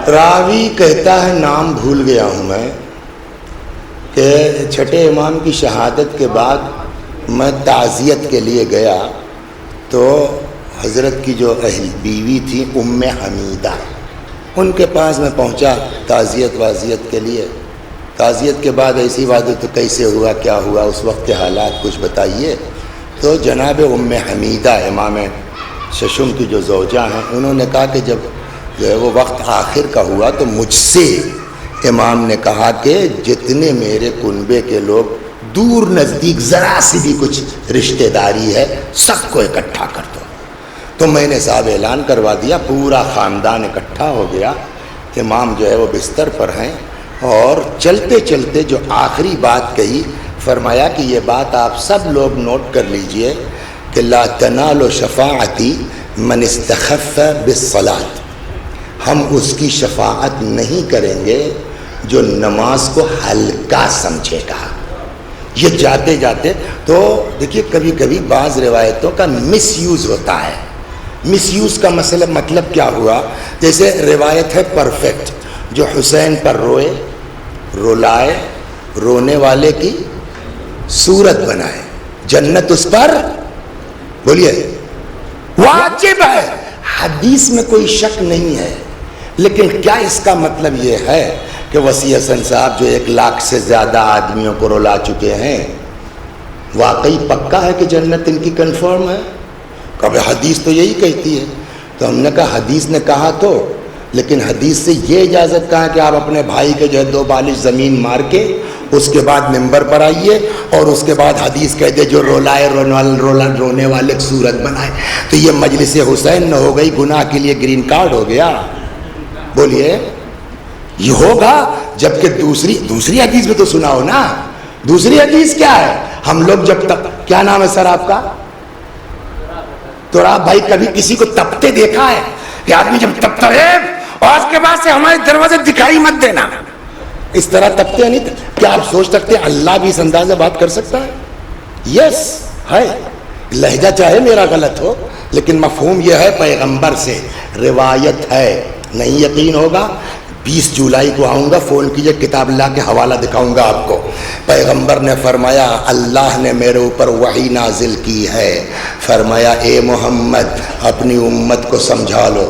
راوی کہتا ہے نام بھول گیا ہوں میں، کہ چھٹے امام کی شہادت کے بعد میں تعزیت کے لیے گیا تو حضرت کی جو اہل بیوی تھی ام حمیدہ، ان کے پاس میں پہنچا تعزیت وازیت کے لیے۔ تعزیت کے بعد ایسی بات ہے تو کیسے ہوا کیا ہوا، اس وقت کے حالات کچھ بتائیے۔ تو جناب ام حمیدہ امام ششم کی جو زوجہ ہیں، انہوں نے کہا کہ جب جو ہے وہ وقت آخر کا ہوا تو مجھ سے امام نے کہا کہ جتنے میرے کنبے کے لوگ دور نزدیک ذرا سی بھی کچھ رشتہ داری ہے سب کو اکٹھا کر دو۔ تو میں نے صاحب اعلان کروا دیا، پورا خاندان اکٹھا ہو گیا، امام جو ہے وہ بستر پر ہیں، اور چلتے چلتے جو آخری بات کہی، فرمایا کہ یہ بات آپ سب لوگ نوٹ کر لیجئے کہ لا تنال شفاعتی من استخف بالصلاۃ، ہم اس کی شفاعت نہیں کریں گے جو نماز کو ہلکا سمجھے گا۔ یہ جاتے جاتے تو دیکھیے کبھی کبھی بعض روایتوں کا مس یوز ہوتا ہے۔ مس یوز کا مطلب کیا ہوا؟ جیسے روایت ہے پرفیکٹ، جو حسین پر روئے، رولائے، رونے والے کی صورت بنائے، جنت اس پر، بولیے واجب ہے۔ حدیث میں کوئی شک نہیں ہے، لیکن کیا اس کا مطلب یہ ہے کہ وسیع حسن صاحب جو 1 لاکھ سے زیادہ آدمیوں کو رلا چکے ہیں، واقعی پکا ہے کہ جنت ان کی کنفرم ہے؟ کبھی حدیث تو یہی کہتی ہے۔ تو ہم نے کہا حدیث نے کہا تو، لیکن حدیث سے یہ اجازت کہاں کہ آپ اپنے بھائی کے جو ہے 2 بالش زمین مار کے اس کے بعد ممبر پر آئیے اور اس کے بعد حدیث کہہ دے جو رونے والے صورت بنائے، تو یہ مجلس حسین نہ ہو گئی، گناہ کے لیے گرین کارڈ ہو گیا؟ بولیے یہ ہوگا؟ جبکہ دوسری حدیث میں تو سنا ہو نا، دوسری حدیث کیا ہے؟ ہم لوگ جب تک، کیا نام ہے سر آپ کا؟ تو آپ بھائی کبھی کسی کو تپتے دیکھا ہے کہ آدمی جب تپتا ہے اور اس کے بعد سے ہمارے دروازے دکھائی مت دینا. اس طرح تکتے نہیں. کیا آپ سوچ سکتے ہیں اللہ بھی اس انداز میں بات کر سکتا ہے؟ یس ہے. لہجہ چاہے میرا غلط ہو لیکن مفہوم یہ ہے پیغمبر سے روایت ہے. نہیں یقین ہوگا 20 جولائی کو آؤں گا، فون کیجئے، کتاب لا کے حوالہ دکھاؤں گا آپ کو. پیغمبر نے فرمایا اللہ نے میرے اوپر وحی نازل کی ہے. فرمایا اے محمد اپنی امت کو سمجھا لو،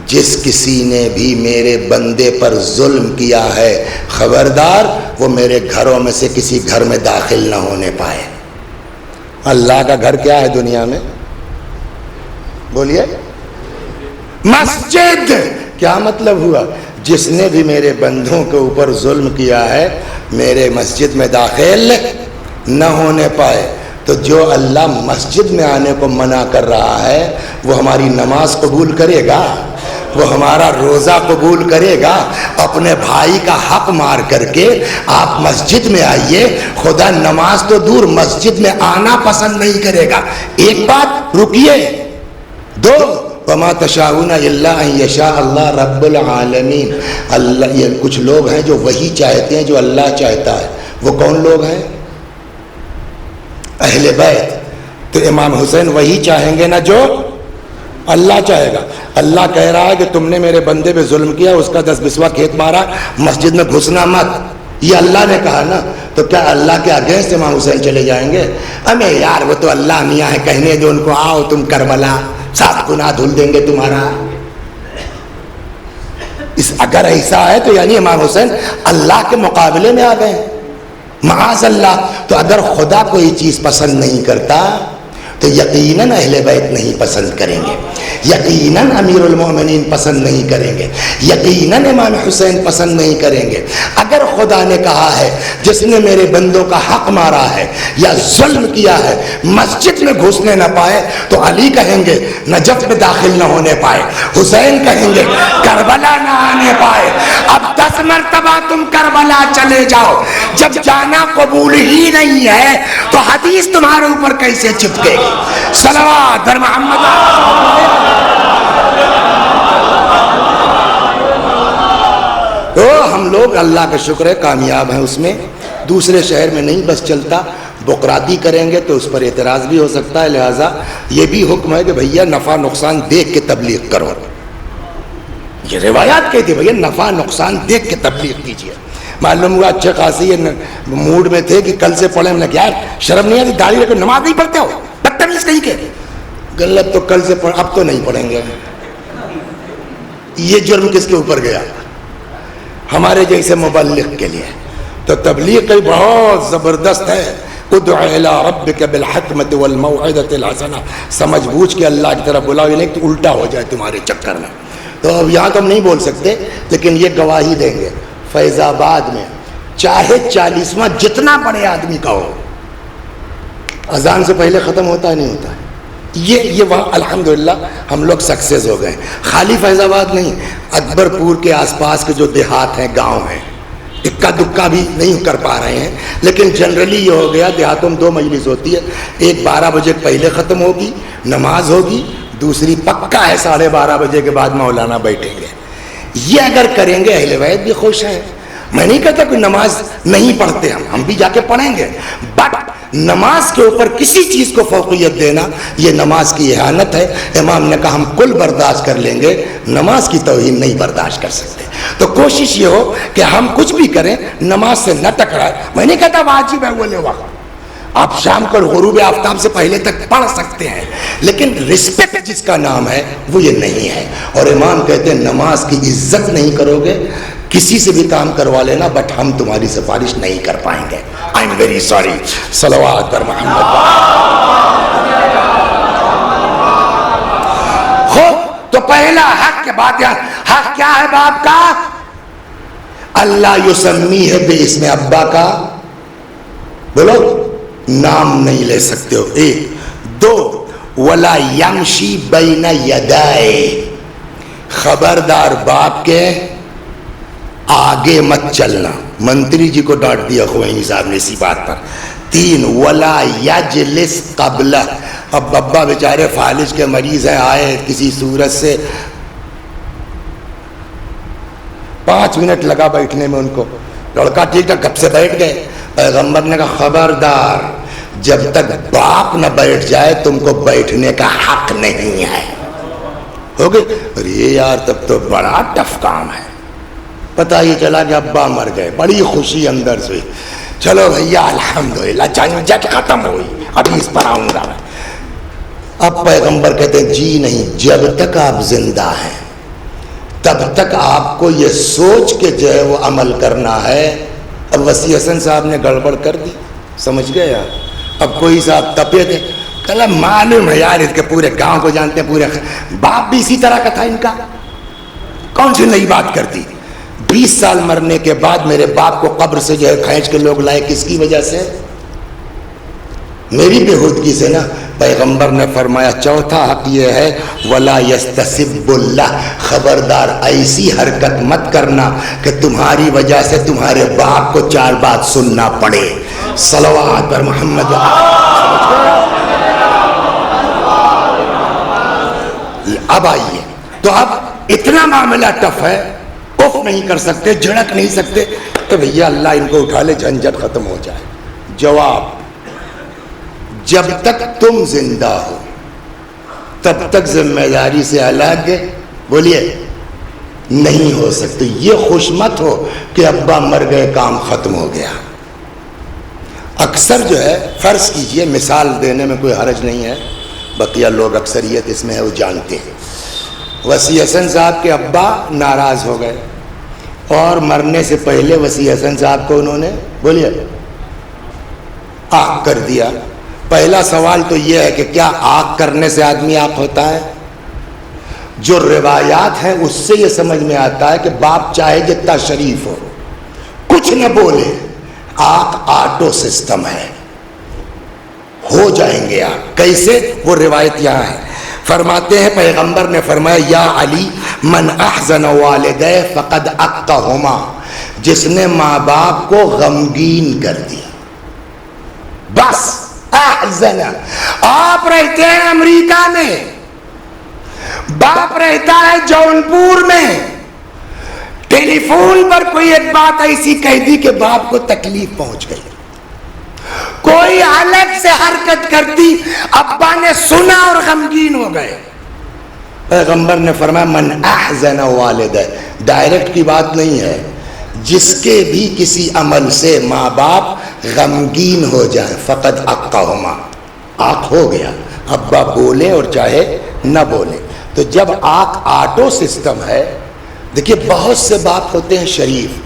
جس کسی نے بھی میرے بندے پر ظلم کیا ہے خبردار وہ میرے گھروں میں سے کسی گھر میں داخل نہ ہونے پائے. اللہ کا گھر کیا ہے دنیا میں؟ بولیے. مسجد. کیا مطلب ہوا؟ جس نے بھی میرے بندوں کے اوپر ظلم کیا ہے میرے مسجد میں داخل نہ ہونے پائے. تو جو اللہ مسجد میں آنے کو منع کر رہا ہے وہ ہماری نماز قبول کرے گا؟ وہ ہمارا روزہ قبول کرے گا؟ اپنے بھائی کا حق مار کر کے آپ مسجد میں آئیے، خدا نماز تو دور مسجد میں آنا پسند نہیں کرے گا. ایک بات رکیے. دو وما تشاءون الا ان یشاء اللہ رب العالمین. اللہ یہ کچھ لوگ ہیں جو وہی چاہتے ہیں جو اللہ چاہتا ہے. وہ کون لوگ ہیں؟ اہل بیت. تو امام حسین وہی چاہیں گے نا جو اللہ چاہے گا. اللہ کہہ رہا ہے کہ تم نے میرے بندے پہ ظلم کیا، اس کا 10 کھیت مارا، مسجد میں گھسنا مت. یہ اللہ نے کہا نا. تو کیا اللہ کے اگینسٹ امام حسین چلے جائیں گے؟ ہمیں یار وہ تو اللہ میاں ہے، کہنے جو ان کو آؤ تم کربلا، سب گناہ دھل دیں گے تمہارا. اگر ایسا ہے تو یعنی امام حسین اللہ کے مقابلے میں آ گئے. معاذ اللہ. تو اگر خدا کوئی چیز پسند نہیں کرتا تو یقیناً اہل بیت نہیں پسند کریں گے، یقیناً امیر المومنین پسند نہیں کریں گے، یقیناً امام حسین پسند نہیں کریں گے. اگر خدا نے کہا ہے جس نے میرے بندوں کا حق مارا ہے یا ظلم کیا ہے مسجد میں گھسنے نہ پائے، تو علی کہیں گے نجف میں داخل نہ ہونے پائے، حسین کہیں گے کربلا نہ آنے پائے. اب 10 مرتبہ تم کربلا چلے جاؤ، جب جانا قبول ہی نہیں ہے تو حدیث تمہارے اوپر کیسے چپکے گی؟ صلوات در محمد. تو ہم لوگ اللہ کا شکر ہے کامیاب ہیں اس میں. دوسرے شہر میں نہیں بس چلتا، بقراتی کریں گے تو اس پر اعتراض بھی ہو سکتا ہے. لہٰذا یہ بھی حکم ہے کہ بھیا نفع نقصان دیکھ کے تبلیغ کرو. یہ روایات کہتی ہے بھیا نفع نقصان دیکھ کے تبلیغ کیجیے. معلوم ہوا اچھے خاصی موڈ میں تھے کہ کل سے پڑھیں. ہم نے کیا شرم نہیں آتی داڑھی رکھو نماز نہیں پڑھتے ہو؟ بدتمیز کہیں کہ غلط. تو کل سے پڑھ، اب تو نہیں پڑھیں گے. یہ جرم کس کے اوپر گیا؟ ہمارے جیسے مبلغ کے لیے. تو تبلیغ کی بہت زبردست ہے. ادع الی ربک بالحکمۃ والموعظۃ الحسنہ. سمجھ بوجھ کے اللہ کی طرف بلاؤ، نہیں تو الٹا ہو جائے تمہارے چکر میں. تو اب یہاں تو ہم نہیں بول سکتے لیکن یہ گواہی دیں گے فیض آباد میں چاہے 40واں جتنا بڑے آدمی کا ہو اذان سے پہلے ختم ہوتا ہے نہیں ہوتا ہے. یہ وہاں الحمدللہ ہم لوگ سکسیز ہو گئے. خالی فیض آباد نہیں، اکبر پور کے آس پاس کے جو دیہات ہیں گاؤں ہیں اکا دکا بھی نہیں کر پا رہے ہیں. لیکن جنرلی یہ ہو گیا دیہاتوں میں 2 مجلس ہوتی ہے. ایک 12 بجے پہلے ختم ہوگی نماز ہوگی، دوسری پکا ہے 12:30 بجے کے بعد مولانا بیٹھیں گے. یہ اگر کریں گے اہل بیت بھی خوش ہیں. میں نہیں کہتا کہ نماز نہیں پڑھتے، ہم بھی جا کے پڑھیں گے، بٹ نماز کے اوپر کسی چیز کو فوقیت دینا یہ نماز کی اہانت ہے. امام نے کہا ہم کل برداشت کر لیں گے، نماز کی توہین نہیں برداشت کر سکتے. تو کوشش یہ ہو کہ ہم کچھ بھی کریں نماز سے نہ ٹکرائے. میں نہیں کہتا واجب ہے وہ وقت، آپ شام کو غروب آفتاب سے پہلے تک پڑھ سکتے ہیں، لیکن رسپیکٹ جس کا نام ہے وہ یہ نہیں ہے. اور امام کہتے ہیں نماز کی عزت نہیں کرو گے کسی سے بھی کام کروا لینا، بٹ ہم تمہاری سفارش نہیں کر پائیں گے. I am very sorry. صلوات پر محمد. تو پہلا حق کے بات حق کیا ہے باپ کا؟ اللہ یسمی ہے بے اسم ابا کا. بولو نام نہیں لے سکتے ہو. 1 2 ولا یمشی بین یدائے. خبردار باپ کے آگے مت چلنا. منتری جی کو ڈانٹ دیا خوئینی صاحب نے اسی بات پر. 3 ولا یجلس قبلہ. اب بابا بیچارے فالج کے مریض ہیں، آئے کسی صورت سے 5 منٹ لگا بیٹھنے میں ان کو. لڑکا ٹھیک ٹھاک گپ سے بیٹھ گئے. پیغمبر نے کہا خبردار, جب تک باپ نہ بیٹھ جائے تم کو بیٹھنے کا حق نہیں ہے. ہو گئے. ارے یار تب تو بڑا ٹف کام ہے. پتہ یہ چلا کہ ابا مر گئے. بڑی خوشی اندر سے, چلو بھیا الحمدللہ جھنجھٹ ختم ہوئی, ابھی اس پر آؤں گا میں. اب پیغمبر کہتے ہیں جی نہیں, جب تک آپ زندہ ہیں تب تک آپ کو یہ سوچ کے جو ہے وہ عمل کرنا ہے. اب وسیع حسن صاحب نے گڑبڑ کر دی, سمجھ گئے یار. اب کوئی صاحب تپے تھے, کہا معلوم ہے یار اس کے پورے گاؤں کو جانتے ہیں, پورے باپ بھی اسی طرح کا تھا ان کا, کون سی نئی بات کرتی. 20 سال مرنے کے بعد میرے باپ کو قبر سے جو ہے کھینچ کے لوگ لائے, کس کی وجہ سے؟ میری بےہودگی سے نا. پیغمبر نے فرمایا چوتھا حق یہ ہے وَلَا يَسْتَسِبُّ اللَّهُ, خبردار ایسی حرکت مت کرنا کہ تمہاری وجہ سے تمہارے باپ کو 4 بات سننا پڑے. صلوات پر محمد. اب آئیے, تو اب اتنا معاملہ ٹف ہے, اف نہیں کر سکتے, جھڑک نہیں سکتے, تو بھیا اللہ ان کو اٹھا لے, جھنجھٹ ختم ہو جائے. جواب, جب تک تم زندہ ہو تب تک ذمہ داری سے الگ بولیے نہیں ہو سکتے. یہ خوش مت ہو کہ ابا مر گئے کام ختم ہو گیا. اکثر جو ہے فرض کیجئے, مثال دینے میں کوئی حرج نہیں ہے, بقیہ لوگ اکثریت اس میں ہے وہ جانتے ہیں. وسیع حسن صاحب کے ابا ناراض ہو گئے اور مرنے سے پہلے وسیع حسن صاحب کو انہوں نے بولیے آگ کر دیا. پہلا سوال تو یہ ہے کہ کیا آگ کرنے سے آدمی آگ ہوتا ہے؟ جو روایات ہیں اس سے یہ سمجھ میں آتا ہے کہ باپ چاہے جتنا شریف ہو کچھ نہ بولے, آگ آٹو سسٹم ہے, ہو جائیں گے آپ. کیسے؟ وہ روایت یہاں ہے. فرماتے ہیں پیغمبر نے فرمایا یا علی من احزن والدہ فقد اقہما, جس نے ماں باپ کو غمگین کر دیا. بس احزن, آپ رہتے ہیں امریکہ میں, باپ رہتا ہے جونپور میں, ٹیلی فون پر کوئی ایک بات ایسی کہہ دی کہ باپ کو تکلیف پہنچ گئی, کوئی الگ سے حرکت کر دی, ابا نے سنا اور غمگین ہو گئے. پیغمبر نے فرمایا من احزن والدہ, ڈائریکٹ کی بات نہیں ہے, جس کے بھی کسی عمل سے ماں باپ غمگین ہو جائیں فقد اقہما, آنکھ ہو گیا. ابا بولے اور چاہے نہ بولے. تو جب آنکھ آٹو سسٹم ہے, دیکھیے بہت سے باپ ہوتے ہیں شریف,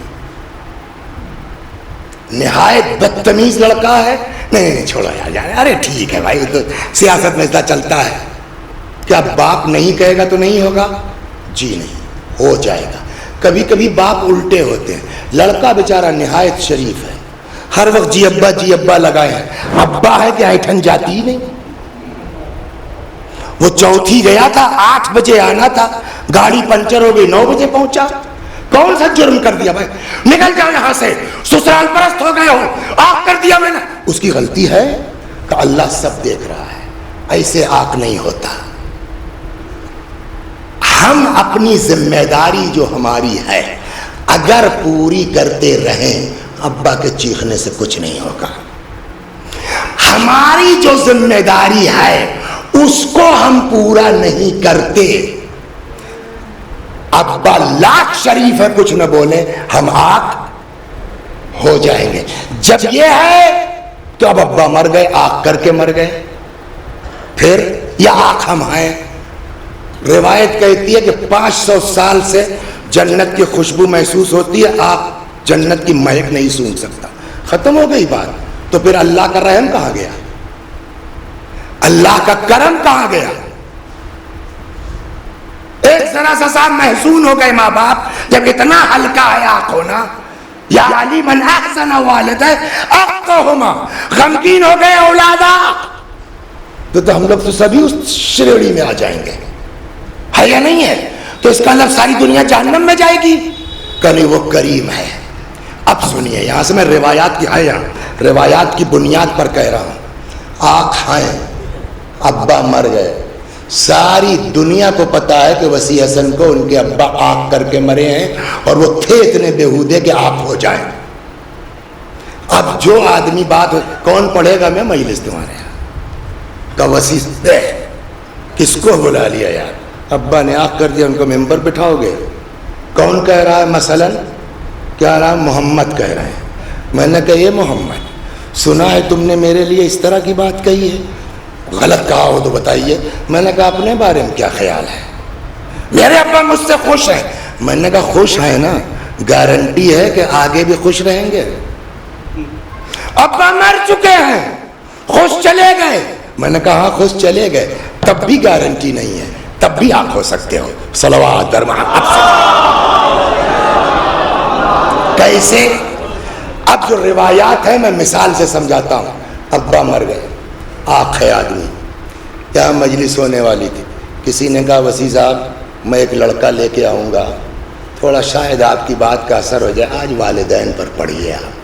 نہایت بدتمیز لڑکا ہے, نہیں چھوڑو یار, ارے ٹھیک ہے بھائی, تو سیاست میں ایسا چلتا ہے. کیا باپ نہیں کہے گا تو نہیں ہوگا؟ جی نہیں, ہو جائے گا. کبھی کبھی باپ الٹے ہوتے ہیں. لڑکا بیچارہ نہایت شریف ہے, ہر وقت جی ابا لگائے ہیں, ابا ہے کہ ایٹھن جاتی ہی نہیں. وہ چوتھی گیا تھا, 8 بجے آنا تھا, گاڑی پنچر ہو گئی, 9 بجے پہنچا. کون سا جرم کر دیا بھائی؟ نکل جاؤ یہاں سے, سسرال پرست ہو گئے ہو, آنکھ کر دیا میں نے. اس کی غلطی ہے کہ اللہ سب دیکھ رہا ہے, ایسے آنکھ نہیں ہوتا. ہم اپنی ذمہ داری جو ہماری ہے اگر پوری کرتے رہیں, ابا کے چیخنے سے کچھ نہیں ہوگا. ہماری جو ذمہ داری ہے اس کو ہم پورا نہیں کرتے, ابا لاکھ شریف ہے کچھ نہ بولے, ہم آگ ہو جائیں گے. جب یہ ہے تو اب ابا مر گئے, آگ کر کے مر گئے, پھر یہ آگ ہم ہیں. روایت کہتی ہے کہ 500 سال سے جنت کی خوشبو محسوس ہوتی ہے, آپ جنت کی مہک نہیں سونگھ سکتا. ختم ہو گئی بات. تو پھر اللہ کا رحم کہاں گیا, اللہ کا کرم کہاں گیا؟ ایک ذرا سا صاحب محزون ہو گئے ماں باپ, جب اتنا ہلکا ہے آنکھ ہونا. یا علی من احسن والدہ اقہما, غمگین ہو گئے اولادا, تو ہم لوگ تو سبھی اس شریڑی میں آ جائیں گے, ہے یا نہیں ہے؟ تو اس کا مطلب ساری دنیا جہنم میں جائے گی؟ کہ وہ کریم ہے. اب سنیے, یہاں سے میں روایات کی روایات کی بنیاد پر کہہ رہا ہوں. آنکھ ہیں, ابا مر گئے, ساری دنیا کو پتا ہے کہ وسیع حسن کو ان کے ابا آگ کر کے مرے ہیں اور وہ تھے اتنے بےہودے کہ آپ ہو جائیں. اب جو آدمی بات کون پڑھے گا میں مجلس تمہارے یہاں کا وسیع کس کو بلا لیا یار؟ ابا نے آگ کر دیا, ان کو ممبر بٹھاؤ گے؟ کون کہہ رہا ہے مثلا؟ کیا رہا؟ محمد کہہ رہے ہیں. میں نے کہا یہ محمد سنا ہے تم نے میرے لیے اس طرح کی بات کہی ہے؟ غلط کہا ہو تو بتائیے. میں نے کہا اپنے بارے میں کیا خیال ہے؟ میرے ابا مجھ سے خوش ہیں. میں نے کہا خوش ہیں نا, گارنٹی ہے کہ آگے بھی خوش رہیں گے؟ ابا مر چکے ہیں, خوش چلے گئے. میں نے کہا ہاں خوش چلے گئے, تب بھی گارنٹی نہیں ہے, تب بھی آپ ہو سکتے ہو. صلوات در محمد. کیسے؟ اب جو روایات ہیں میں مثال سے سمجھاتا ہوں. ابا مر گئے, آنکھ ہے آدمی, یہاں مجلس ہونے والی تھی, کسی نے کہا وسیع صاحب میں ایک لڑکا لے کے آؤں گا, تھوڑا شاید آپ کی بات کا اثر ہو جائے, آج والدین پر پڑھیے آپ.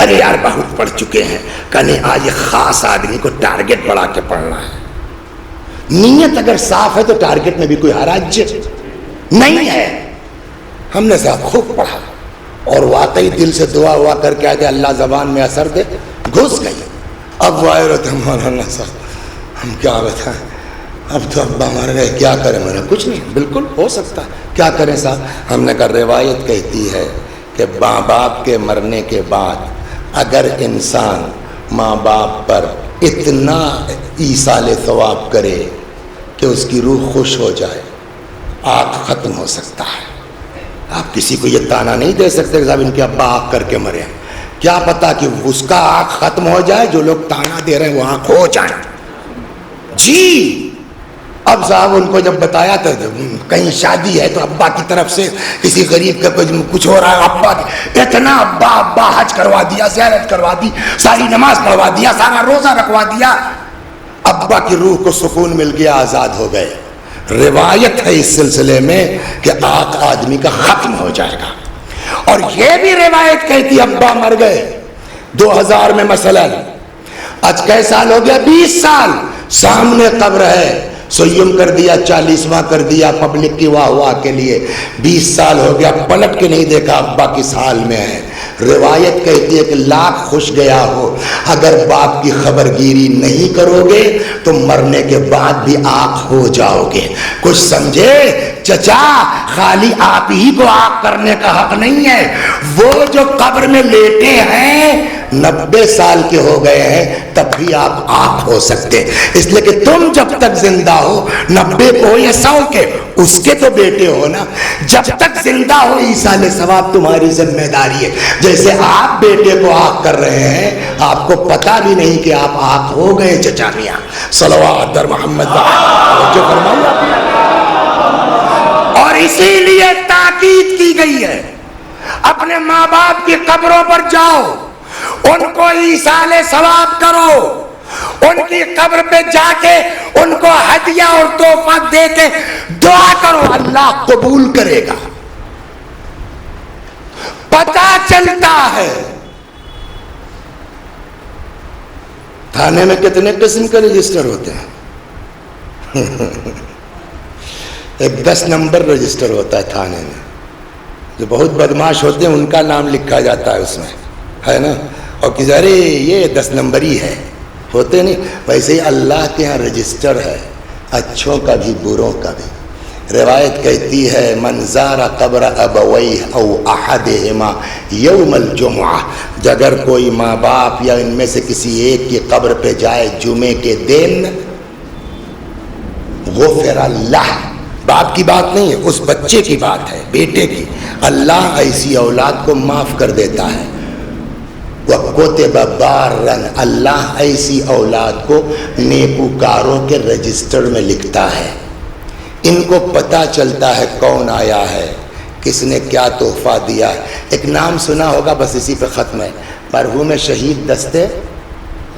ارے یار بہت پڑھ چکے ہیں. کہنے آج ایک خاص آدمی کو ٹارگٹ بڑھا کے پڑھنا ہے. نیت اگر صاف ہے تو ٹارگٹ میں بھی کوئی حرج نہیں ہے. ہم نے صاحب خوب پڑھا اور واقعی دل سے دعا ہوا کر کے آئے تھے اللہ زبان میں اثر دے, گھس گئی. اب وہ آئے رہتے مولانا صاحب ہم کیا بتائیں, اب تو ابا مر گئے, کیا کریں؟ میں نے کچھ نہیں, بالکل ہو سکتا ہے, کیا کریں صاحب؟ ہم نے کہا روایت کہتی ہے کہ ماں باپ کے مرنے کے بعد اگر انسان ماں باپ پر اتنا ایصال ثواب کرے کہ اس کی روح خوش ہو جائے, آگ ختم ہو سکتا ہے. آپ کسی کو یہ تانا نہیں دے سکتے کہ صاحب ان کے ابا آگ کر کے مرے. کیا پتا کہ اس کا آنکھ ختم ہو جائے, جو لوگ تانا دے رہے ہیں وہ آنکھ ہو جائیں. جی اب صاحب ان کو جب بتایا تو کہیں شادی ہے تو ابا کی طرف سے کسی غریب کا کچھ ہو رہا ہے, ابا اتنا ابا حج کروا دیا, زیارت کروا دی, ساری نماز پڑھوا دیا, سارا روزہ رکھوا دیا. ابا کی روح کو سکون مل گیا, آزاد ہو گئے. روایت ہے اس سلسلے میں کہ آنکھ آدمی کا ختم ہو جائے گا. اور یہ بھی روایت کہتی ابا مر گئے 2000 میں مثلا, آج کئی سال ہو گیا؟ 20 سال. سامنے قبر ہے, سیم کر دیا, 40واں کر دیا پبلک کی واہ واہ کے لیے. 20 سال ہو گیا, پلٹ کے نہیں دیکھا ابا کس حال میں ہے. روایت کہتی ہے کہ لاکھ خوش گیا ہو, اگر باپ کی خبر گیری نہیں کرو گے تو مرنے کے بعد بھی آنکھ ہو جاؤ گے. کچھ سمجھے چچا؟ خالی آپ ہی کو آنکھ کرنے کا حق نہیں ہے. وہ جو قبر میں لیٹے ہیں 90 سال کے ہو گئے ہیں تب بھی آپ آنکھ ہو سکتے. اس لیے کہ تم جب تک زندہ ہو, 90 کو ہو یا 100 کے, اس کے تو بیٹے ہو نا. جب تک زندہ ہو ایصال ثواب تمہاری ذمہ داری ہے. جیسے آپ بیٹے کو آنکھ کر رہے ہیں, آپ کو پتا بھی نہیں کہ آپ آنکھ ہو گئے چچا میاں. صلوات در محمد. اور اسی لیے تاکید کی گئی ہے, اپنے ماں باپ کی قبروں پر جاؤ, ان کو ایصال ثواب کرو, ان کی قبر پہ جا کے ان کو ہدیہ اور تحفہ دے کے دعا کرو, اللہ قبول کرے گا. پتا چلتا ہے تھانے میں کتنے قسم کے رجسٹر ہوتے ہیں. ایک 10 نمبر رجسٹر ہوتا ہے تھانے میں, جو بہت بدماش ہوتے ہیں ان کا نام لکھا جاتا ہے اس میں, ہے نا. اور کہ ارے یہ 10 نمبر ہی ہے, ہوتے نہیں. ویسے ہی اللہ کے ہاں رجسٹر ہے, اچھوں کا بھی بروں کا بھی. روایت کہتی ہے من زار قبر ابویہ او احدہما یوم الجمعہ, اگر کوئی ماں باپ یا ان میں سے کسی ایک کی قبر پہ جائے جمعے کے دن, غفر اللہ, باپ کی بات نہیں ہے, اس بچے کی بات ہے, بیٹے کی, اللہ ایسی اولاد کو معاف کر دیتا ہے. وَكُتِبَ بَارًا, اللہ ایسی اولاد کو نیکوکاروں کے رجسٹر میں لکھتا ہے. ان کو پتہ چلتا ہے کون آیا ہے, کس نے کیا تحفہ دیا. ایک نام سنا ہوگا, بس اسی پہ ختم ہے, مرحوم شہید دستے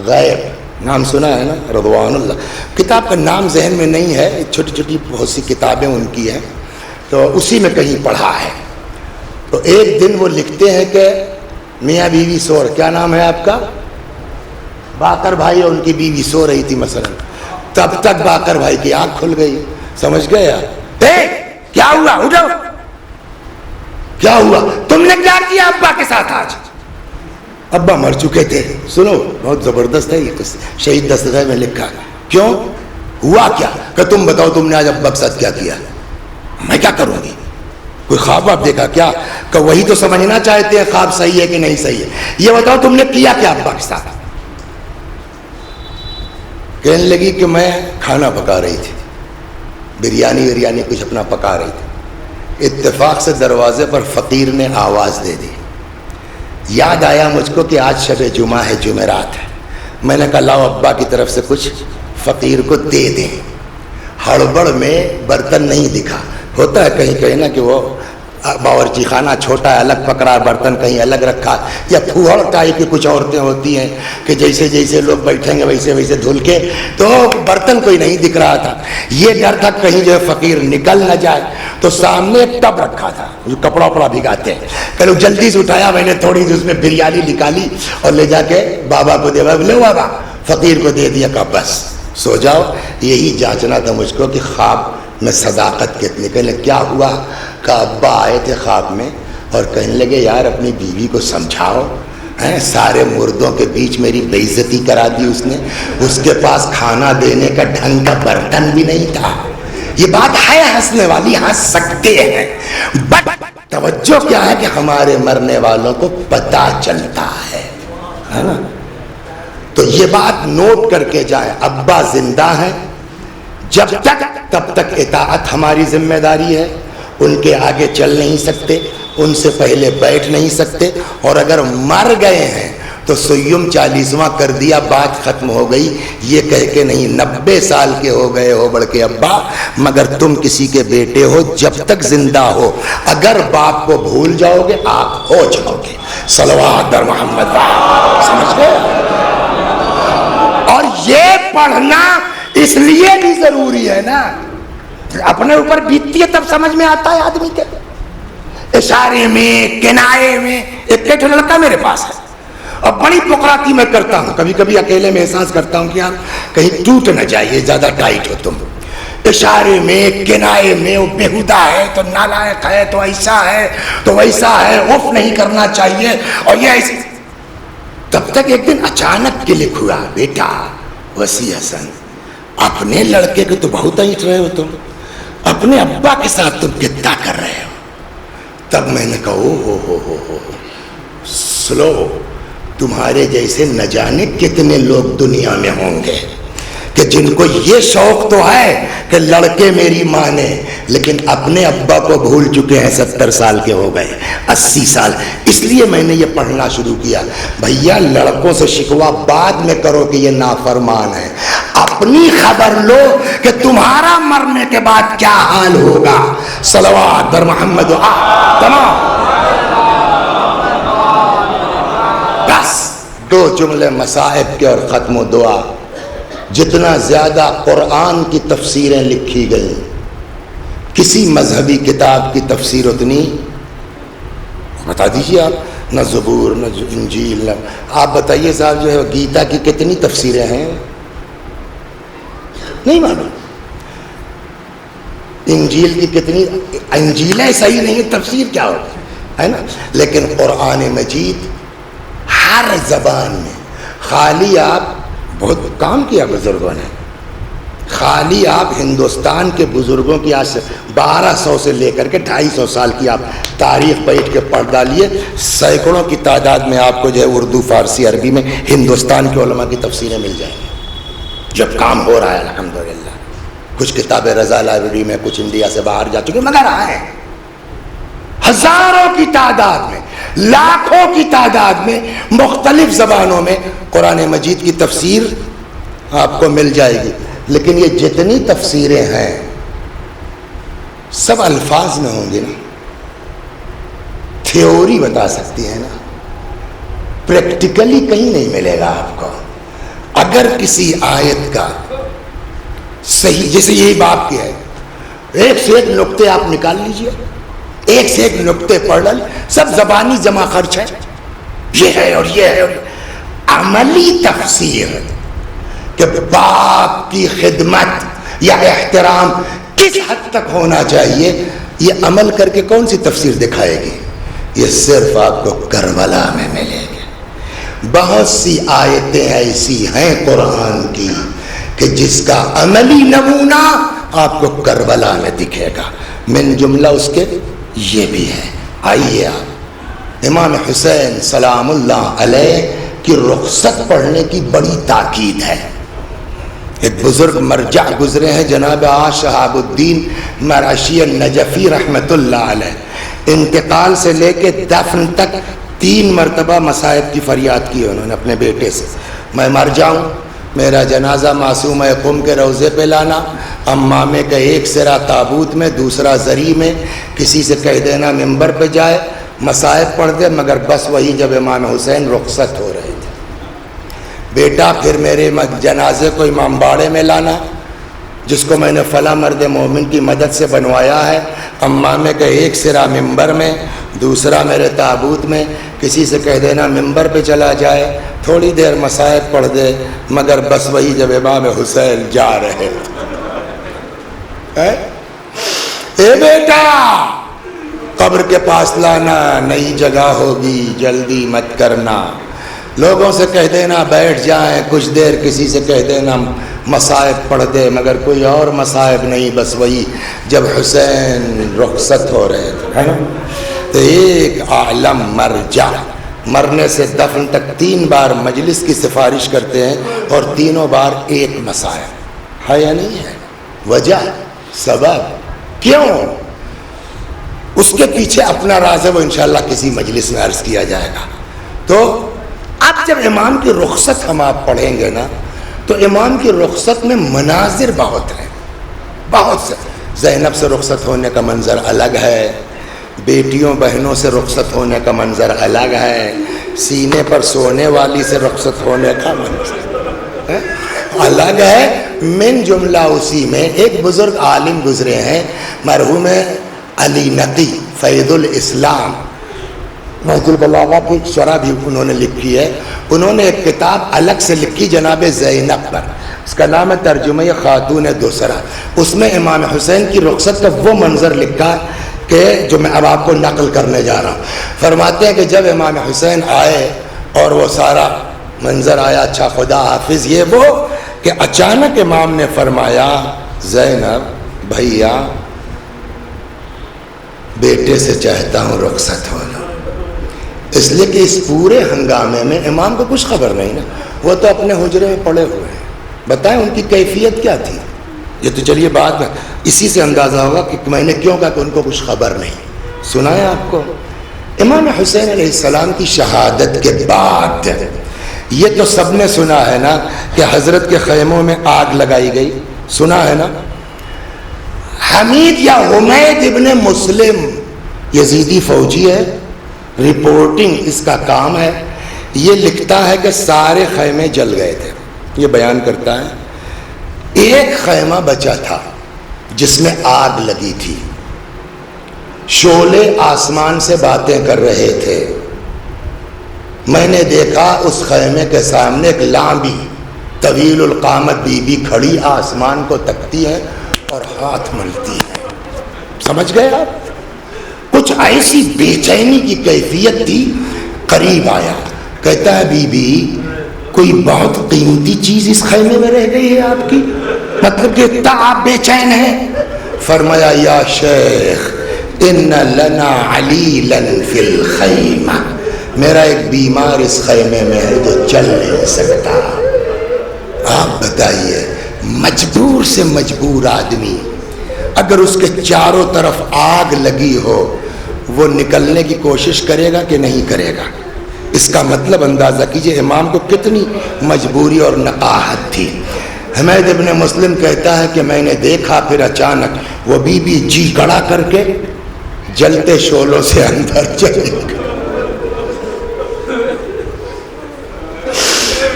غیب, نام سنا ہے نا, رضوان اللہ. کتاب کا نام ذہن میں نہیں ہے, چھوٹی چھوٹی بہت سی کتابیں ان کی ہیں, تو اسی میں کہیں پڑھا ہے. تو ایک دن وہ لکھتے ہیں کہ میاں بیوی سو, کیا نام ہے آپ کا؟ باقر بھائی, ان کی بیوی سو رہی تھی مثلا, تب تک باقر بھائی کی آنکھ کھل گئی. سمجھ گیا؟ کیا ہوا؟ اٹھو. کیا ہوا؟ تم نے کیا کیا ابا کے ساتھ آج؟ ابا مر چکے تھے. سنو بہت زبردست ہے یہ قصہ, شہید دستگاہ میں لکھا. کیوں ہوا کیا؟ کہ تم بتاؤ تم نے آج ابا کے ساتھ کیا کیا؟ میں کیا کروں گی؟ کوئی خواب آپ دیکھا کیا؟ کہ وہی تو سمجھنا چاہتے ہیں خواب صحیح ہے کہ نہیں صحیح ہے. یہ بتاؤ تم نے کیا کیا ابا کے ساتھ؟ کہنے لگی کہ میں کھانا پکا رہی تھی, بریانی کچھ اپنا پکا رہی تھی. اتفاق سے دروازے پر فقیر نے آواز دے دی. یاد آیا مجھ کو کہ آج شب جمعہ ہے, جمعرات ہے. میں نے کہا لاؤ ابا کی طرف سے کچھ فقیر کو دے دیں. ہڑبڑ میں برتن نہیں دکھا. ہوتا ہے کہیں کہیں نا کہ وہ باورچی خانہ چھوٹا ہے, الگ پکڑا, برتن کہیں الگ رکھا, یا پھوہڑ ٹائپ کی کچھ عورتیں ہوتی ہیں کہ جیسے جیسے لوگ بیٹھیں گے ویسے ویسے دھل کے, تو برتن کوئی نہیں دکھ رہا تھا. یہ ڈر تھا کہیں جو ہے فقیر نکل نہ جائے. تو سامنے ایک ٹب رکھا تھا جو کپڑا وپڑا بھگاتے ہیں. کہ جلدی سے اٹھایا میں نے, تھوڑی سی اس میں بریانی نکالی اور لے جا کے بابا کو دے. لو بابا, فقیر کو دے دیا. کہا بس سو جاؤ. یہی جانچنا تھا مجھ کو کہ خواب میں صداقت کتنی. کہنے کیا ہوا؟ کہ ابا آئے تھے خواب میں اور کہنے لگے یار اپنی بیوی کو سمجھاؤ, سارے مردوں کے بیچ میری بے عزتی کرا دی اس نے. اس کے پاس کھانا دینے کا ڈھنگ کا برتن بھی نہیں تھا. یہ بات ہے ہنسنے والی, ہنس سکتے ہیں, بٹ توجہ کیا ہے کہ ہمارے مرنے والوں کو پتہ چلتا ہے نا. تو یہ بات نوٹ کر کے جائیں, ابا زندہ ہیں جب تک, تب تک اطاعت ہماری ذمہ داری ہے. ان کے آگے چل نہیں سکتے, ان سے پہلے بیٹھ نہیں سکتے. اور اگر مر گئے ہیں تو سیم 40واں کر دیا, بات ختم ہو گئی. یہ کہہ کے نہیں 90 سال کے ہو گئے ہو بڑھ کے ابا, مگر تم کسی کے بیٹے ہو جب تک زندہ ہو. اگر باپ کو بھول جاؤ گے آپ ہو جاؤ گے. صلوات در محمد. سمجھ گئے؟ اور یہ پڑھنا اس لیے بھی ضروری ہے نا, اپنے اوپر بیتتی ہے تب سمجھ میں آتا ہے آدمی کے. اشارے میں, کنائے میں. ایک لڑکا میرے پاس ہے اور بڑی پکراتی میں کرتا ہوں, کبھی کبھی اکیلے میں احساس کرتا ہوں کہ یار کہیں ٹوٹ نہ جائے, زیادہ ٹائٹ ہو تم. اشارے میں, کنائے میں, وہ بےہودہ ہے تو نالائق ہے تو ایسا ہے تو ویسا ہے, عف نہیں کرنا چاہیے اور یہ ایسے. تب تک ایک دن اچانک کلک ہوا, بیٹا وسیع حسن اپنے لڑکے کو تو بہت اینٹ رہے ہو تم, اپنے ابا کے ساتھ تم کتنا کر رہے ہو. تب میں نے کہا او ہو سلو, تمہارے جیسے نہ جانے کتنے لوگ دنیا میں ہوں گے کہ جن کو یہ شوق تو ہے کہ لڑکے میری مانے, لیکن اپنے ابا کو بھول چکے ہیں. 70 سال کے ہو گئے, 80 سال. اس لیے میں نے یہ پڑھنا شروع کیا. بھیا لڑکوں سے شکوہ بعد میں کرو کہ یہ نافرمان ہے, اپنی خبر لو کہ تمہارا مرنے کے بعد کیا حال ہوگا. صلوات بر محمد. تمام. بس 2 جملے مصائب کے اور ختم و دعا. جتنا زیادہ قرآن کی تفسیریں لکھی گئیں, کسی مذہبی کتاب کی تفسیر اتنی بتا دیجیے آپ, نہ زبور نہ انجیل, نہ آپ بتائیے صاحب جو ہے گیتا کی کتنی تفسیریں ہیں, نہیں معلوم. انجیل کی کتنی, انجیلیں صحیح نہیں, تفسیر کیا ہوگی ہے نا. لیکن قرآن مجید ہر زبان میں, خالی آپ بہت کام کیا بزرگوں نے, خالی آپ ہندوستان کے بزرگوں کی آج سے 1200 سے لے کر کے 250 سال کی آپ تاریخ بیٹھ کے پڑھ ڈالیے, سینکڑوں کی تعداد میں آپ کو جو ہے اردو, فارسی, عربی میں ہندوستان کے علماء کی تفسیریں مل جائیں گی. جب کام ہو رہا ہے الحمدللہ. کچھ کتابیں رضا لائبریری میں, کچھ انڈیا سے باہر جا چکے, مگر آئے ہزاروں کی تعداد میں, لاکھوں کی تعداد میں مختلف زبانوں میں قرآن مجید کی تفسیر آپ کو مل جائے گی. لیکن یہ جتنی تفسیریں ہیں سب الفاظ میں ہوں گی نا, تھیوری بتا سکتی ہیں نا, پریکٹیکلی کہیں نہیں ملے گا آپ کو. اگر کسی آیت کا صحیح, جیسے یہی باب کی ہے, ایک سے ایک نقطے آپ نکال لیجئے, ایک سے ایک نقطے پڑھ لیں, سب زبانی جمع خرچ ہے, یہ ہے اور یہ ہے. عملی تفسیر کہ باپ کی خدمت یا احترام کس حد تک ہونا چاہیے، یہ عمل کر کے کون سی تفسیر دکھائے گی؟ یہ صرف آپ کو کربلا میں ملے گی۔ بہت سی آیتیں ایسی ہیں قرآن کی کہ جس کا عملی نمونہ آپ کو کربلا میں دکھے گا، من جملہ اس کے یہ بھی ہے۔ آئیے آپ، امام حسین سلام اللہ علیہ کی رخصت پڑھنے کی بڑی تاکید ہے۔ ایک بزرگ مرجع گزرے ہیں جناب شہاب الدین مرعشی النجفی رحمت اللہ علیہ، انتقال سے لے کے دفن تک 3 مرتبہ مصائب کی فریاد کی انہوں نے اپنے بیٹے سے، میں مر جاؤں، میرا جنازہ معصومہ قم کے روضے پہ لانا، امامے کا ایک سرا تابوت میں، دوسرا زری میں، کسی سے کہہ دینا ممبر پہ جائے مصائب پڑھ دے، مگر بس وہی جب امام حسین رخصت ہو رہے تھے، بیٹا پھر میرے جنازے کو امام باڑے میں لانا جس کو میں نے فلاں مرد مومن کی مدد سے بنوایا ہے، امامے کا ایک سرا ممبر میں، دوسرا میرے تابوت میں، کسی سے کہہ دینا ممبر پہ چلا جائے، تھوڑی دیر مصائب پڑھ دے، مگر بس وہی جب امام حسین جا رہے اے بیٹا قبر کے پاس لانا، نئی جگہ ہوگی جلدی مت کرنا، لوگوں سے کہہ دینا بیٹھ جائیں کچھ دیر، کسی سے کہہ دینا مصائب پڑھ دے، مگر کوئی اور مصائب نہیں، بس وہی جب حسین رخصت ہو رہے تھے، ہے نا؟ تو ایک عالم مرجع مرنے سے دفن تک 3 بار مجلس کی سفارش کرتے ہیں، اور تینوں بار ایک مصائب ہے یا نہیں ہے؟ وجہ، سبب، کیوں؟ اس کے پیچھے اپنا راز ہے، وہ انشاءاللہ کسی مجلس میں عرض کیا جائے گا۔ تو اب جب امام کی رخصت ہم آپ پڑھیں گے نا، تو امام کی رخصت میں مناظر بہت ہیں، بہت سے۔ زینب سے رخصت ہونے کا منظر الگ ہے، بیٹیوں بہنوں سے رخصت ہونے کا منظر الگ ہے، سینے پر سونے والی سے رخصت ہونے کا منظر الگ ہے۔ من جملہ اسی میں ایک بزرگ عالم گزرے ہیں، مرحوم علی نقی فیض الاسلام، نہج البلاغہ کی شرح بھی انہوں نے لکھی ہے، انہوں نے ایک کتاب الگ سے لکھی جناب زینب پر، اس کا نام ہے ترجمہ خاتون دوسرا، اس میں امام حسین کی رخصت کا وہ منظر لکھا کہ جو میں اب آپ کو نقل کرنے جا رہا ہوں۔ فرماتے ہیں کہ جب امام حسین آئے اور وہ سارا منظر آیا، اچھا خدا حافظ، یہ وہ کہ اچانک امام نے فرمایا زینب بھیا بیٹے سے چاہتا ہوں رخصت ہو لو، اس لیے کہ اس پورے ہنگامے میں امام کو کچھ خبر نہیں نا، وہ تو اپنے حجرے میں پڑے ہوئے ہیں، بتائیں ان کی کیفیت کیا تھی؟ یہ تو چلیے بعد میں اسی سے اندازہ ہوگا کہ میں نے کیوں کہا کہ ان کو کچھ خبر نہیں۔ سنائیں آپ کو امام حسین علیہ السلام کی شہادت کے بعد یہ تو سب نے سنا ہے نا کہ حضرت کے خیموں میں آگ لگائی گئی، سنا ہے نا؟ حمید یا حمید ابن مسلم یزیدی فوجی ہے، رپورٹنگ اس کا کام ہے، یہ لکھتا ہے کہ سارے خیمے جل گئے تھے، یہ بیان کرتا ہے ایک خیمہ بچا تھا جس میں آگ لگی تھی، شعلے آسمان سے باتیں کر رہے تھے، میں نے دیکھا اس خیمے کے سامنے ایک لامبی طویل القامت بی بی کھڑی آسمان کو تکتی ہے اور ہاتھ ملتی ہے، سمجھ گئے آپ؟ کچھ ایسی بے چینی کی کیفیت تھی، قریب آیا، کہتا ہے بی بی کوئی بہت قیمتی چیز اس خیمے میں رہ گئی ہے آپ کی، مطلب کہ اتنا آپ بے چین ہیں؟ فرمایا یا شیخ ان لنا علیلا فی الخیمہ، میرا ایک بیمار اس خیمے میں ہے جو چل نہیں سکتا۔ آپ بتائیے مجبور سے مجبور آدمی اگر اس کے چاروں طرف آگ لگی ہو وہ نکلنے کی کوشش کرے گا کہ نہیں کرے گا؟ اس کا مطلب اندازہ کیجئے امام کو کتنی مجبوری اور نقاہت تھی۔ حمید ابن مسلم کہتا ہے کہ میں نے دیکھا پھر اچانک وہ بی بی جی کڑا کر کے جلتے شعلوں سے اندر چلی گئی،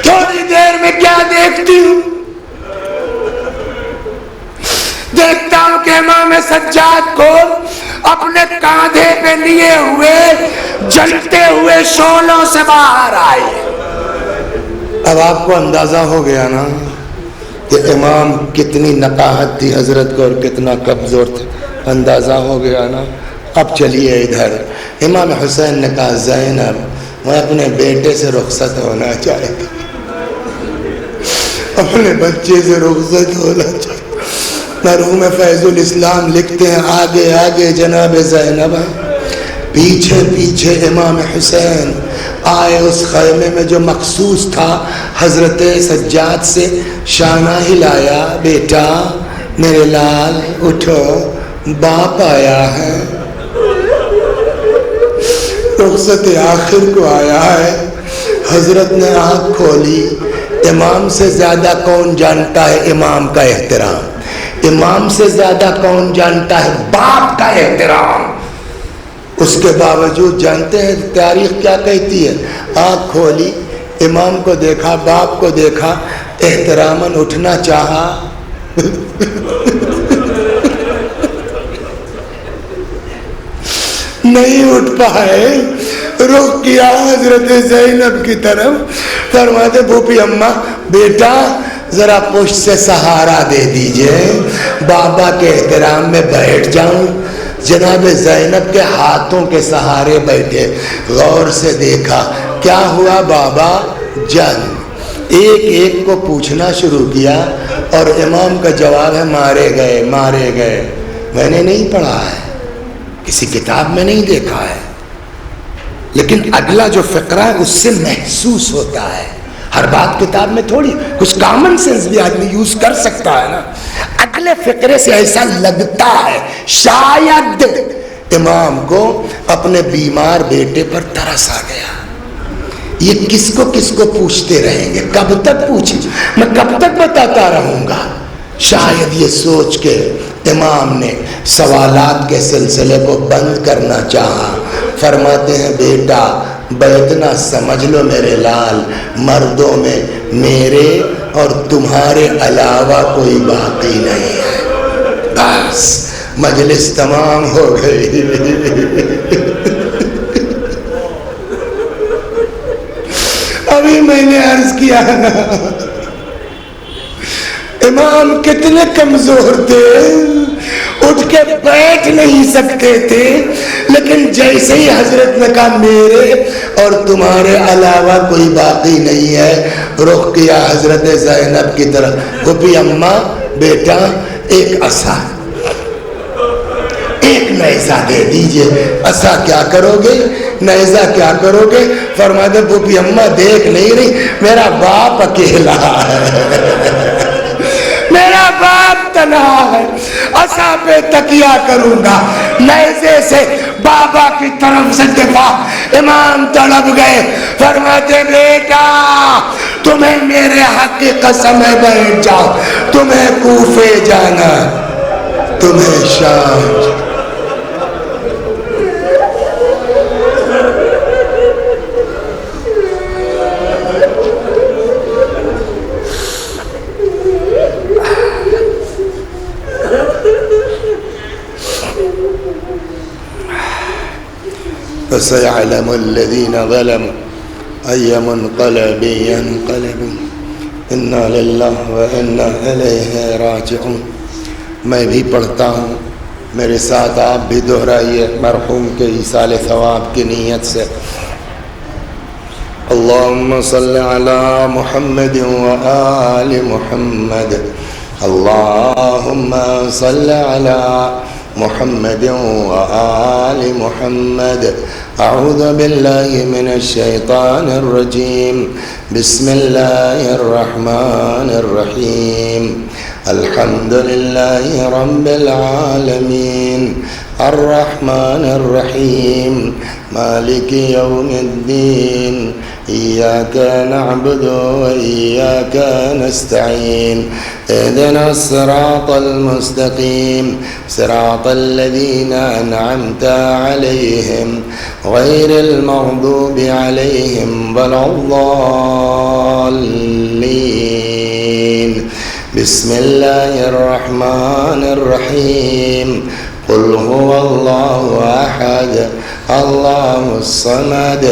تھوڑی دیر میں کیا دیکھتی ہوں؟ دیکھتا ہوں کہ امام سجاد کو اپنے کاندھے پہ لیے ہوئے جلتے ہوئے شعلوں سے باہر آئے۔ اب آپ کو اندازہ ہو گیا نا کہ امام کتنی نقاہت تھی حضرت کو اور کتنا کمزور تھا، اندازہ ہو گیا نا. اب چلیے ادھر. امام حسین نے کہا زینب میں اپنے بیٹے سے رخصت ہونا چاہتی، اپنے بچے سے رخصت ہونا چاہتی. مرحوم فیض الاسلام لکھتے ہیں آگے آگے جناب زینب پیچھے پیچھے امام حسین آئے اس خیمے میں جو مخصوص تھا. حضرت سجاد سے شانہ ہلایا، بیٹا میرے لال اٹھو، باپ آیا ہے، رخصت آخر کو آیا ہے. حضرت نے آنکھ کھولی. امام سے زیادہ کون جانتا ہے امام کا احترام؟ امام سے زیادہ کون جانتا ہے باپ کا احترام؟ اس کے باوجود جانتے ہیں تاریخ کیا کہتی ہے؟ آنکھ کھولی، امام کو دیکھا، باپ کو دیکھا، احتراماً اٹھنا چاہا، نہیں اٹھ پائے. رخ کیا حضرت زینب کی طرف. فرماتے پھوپھی اماں بیٹا ذرا پشت سے سہارا دے دیجئے، بابا کے احترام میں بیٹھ جاؤں. جناب زینب کے ہاتھوں کے سہارے بیٹھے، غور سے دیکھا. کیا ہوا بابا؟ جنگ. ایک ایک کو پوچھنا شروع کیا اور امام کا جواب ہے مارے گئے مارے گئے. میں نے نہیں پڑھا ہے، کسی کتاب میں نہیں دیکھا ہے، لیکن اگلا جو فقرہ ہے اس سے محسوس ہوتا ہے. ہر بات کتاب میں تھوڑی، کچھ کامن سینس بھی آدمی یوز کر سکتا ہے نا. اگلے فقرے سے ایسا لگتا ہے شاید امام کو اپنے بیمار بیٹے پر ترس آ گیا. یہ کس کو پوچھتے رہیں گے؟ کب تک پوچھیں؟ میں کب تک بتاتا رہوں گا؟ شاید یہ سوچ کے امام نے سوالات کے سلسلے کو بند کرنا چاہا. فرماتے ہیں بیٹا اتنا سمجھ لو میرے لال، مردوں میں میرے اور تمہارے علاوہ کوئی باقی نہیں ہے. بس مجلس تمام ہو گئی. ابھی میں نے عرض کیا نا امام کتنے کمزور تھے، اٹھ کے بیٹھ نہیں سکتے تھے، لیکن جیسے ہی حضرت نے کہا میرے اور تمہارے علاوہ کوئی باقی نہیں ہے، رخ کیا حضرت زینب کی طرف. پھوپھی اماں بیٹا ایک عصا، ایک نیزہ دے دیجئے. عصا کیا کرو گے؟ نیزہ کیا کرو گے؟ فرماتے پھوپھی اماں دیکھ نہیں رہی، میرا باپ اکیلا ہے، میرا باپ تنہا ہے، عصا پہ تکیہ کروں گا، نیزے سے بابا کی طرف سے دفاع. امام تڑپ گئے. فرماتے بیٹا تمہیں میرے حق کی قسم ہے بیٹھ جاؤ، تمہیں کوفے جانا، تمہیں شام. فسيعلم الذين ظلموا أي منقلب ينقلبون إنا لله وإنا إليه راجعون. میں بھی پڑھتا ہوں، میرے ساتھ آپ بھی دہرائیے مرحوم کے ایصال ثواب کی نیت سے. اللهم صل على محمد وآل محمد. اللهم صل على محمد وآل محمد. أعوذ بالله من الشيطان الرجيم. بسم الله الرحمن الرحيم. الحمد لله رب العالمين الرحمن الرحيم مالك يوم الدين. إياك نعبد وإياك نستعين. اهدنا الصراط المستقيم صراط الذين أنعمت عليهم غير المغضوب عليهم ولا الضالين. بسم الله الرحمن الرحيم. قل هو الله أحد الله الصمد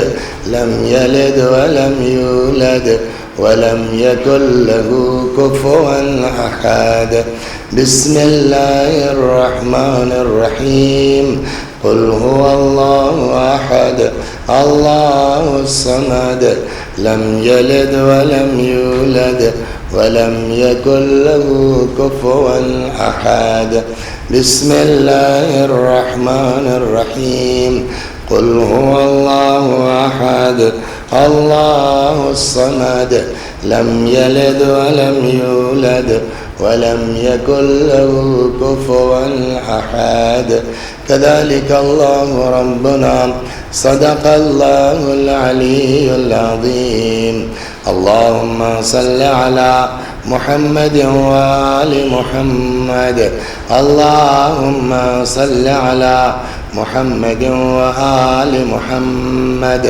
لم يلد ولم يولد ولم يكن له كفوا أحد. بسم الله الرحمن الرحيم. قل هو الله أحد الله الصمد لم يلد ولم يولد ولم يكن له كفوا أحد. بسم الله الرحمن الرحيم. قل هو الله أحد الله الصمد لم يلد ولم يولد ولم يكن له كفوا أحد. كذلك الله ربنا صدق الله العلي العظيم. اللهم صل على محمد وآل محمد. اللهم صل على محمد وآل محمد.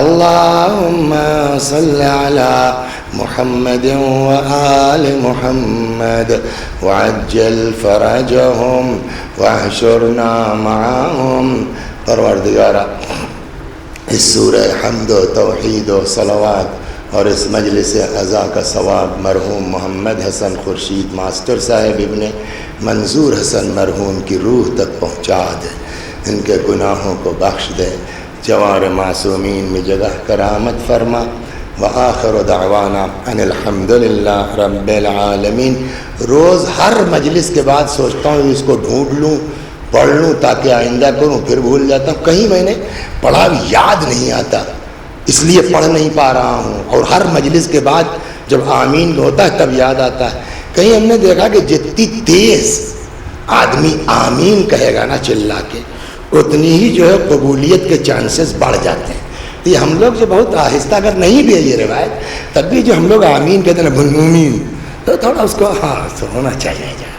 اللهم صل على محمد وآل محمد وعجل فرجهم واحشرنا معهم. پروردگارا اس سورہ حمد و توحید و صلوات اور اس مجلس عزا کا ثواب مرحوم محمد حسن خورشید ماسٹر صاحب ابن منظور حسن مرحوم کی روح تک پہنچا دے، ان کے گناہوں کو بخش دے، جوار معصومین میں جگہ کرامت فرما. وآخر دعوانا ان الحمد للہ رب العالمین. روز ہر مجلس کے بعد سوچتا ہوں اس کو ڈھونڈ لوں، پڑھ لوں تاکہ آئندہ کروں، پھر بھول جاتا ہوں. کہیں میں نے پڑھا یاد نہیں آتا، اس لیے پڑھ نہیں پا رہا ہوں. اور ہر مجلس کے بعد جب آمین ہوتا ہے تب یاد آتا ہے. کہیں ہم نے دیکھا کہ جتنی تیز آدمی آمین کہے گا نا چلا کے، اتنی ہی جو ہے قبولیت کے چانسز بڑھ جاتے ہیں. تو یہ ہم لوگ جو بہت آہستہ اگر نہیں بھی ہے یہ روایت، تب بھی جو ہم لوگ آمین کہتے ہیں نا بھنومین، تو تھوڑا اس کو ہونا چاہیے.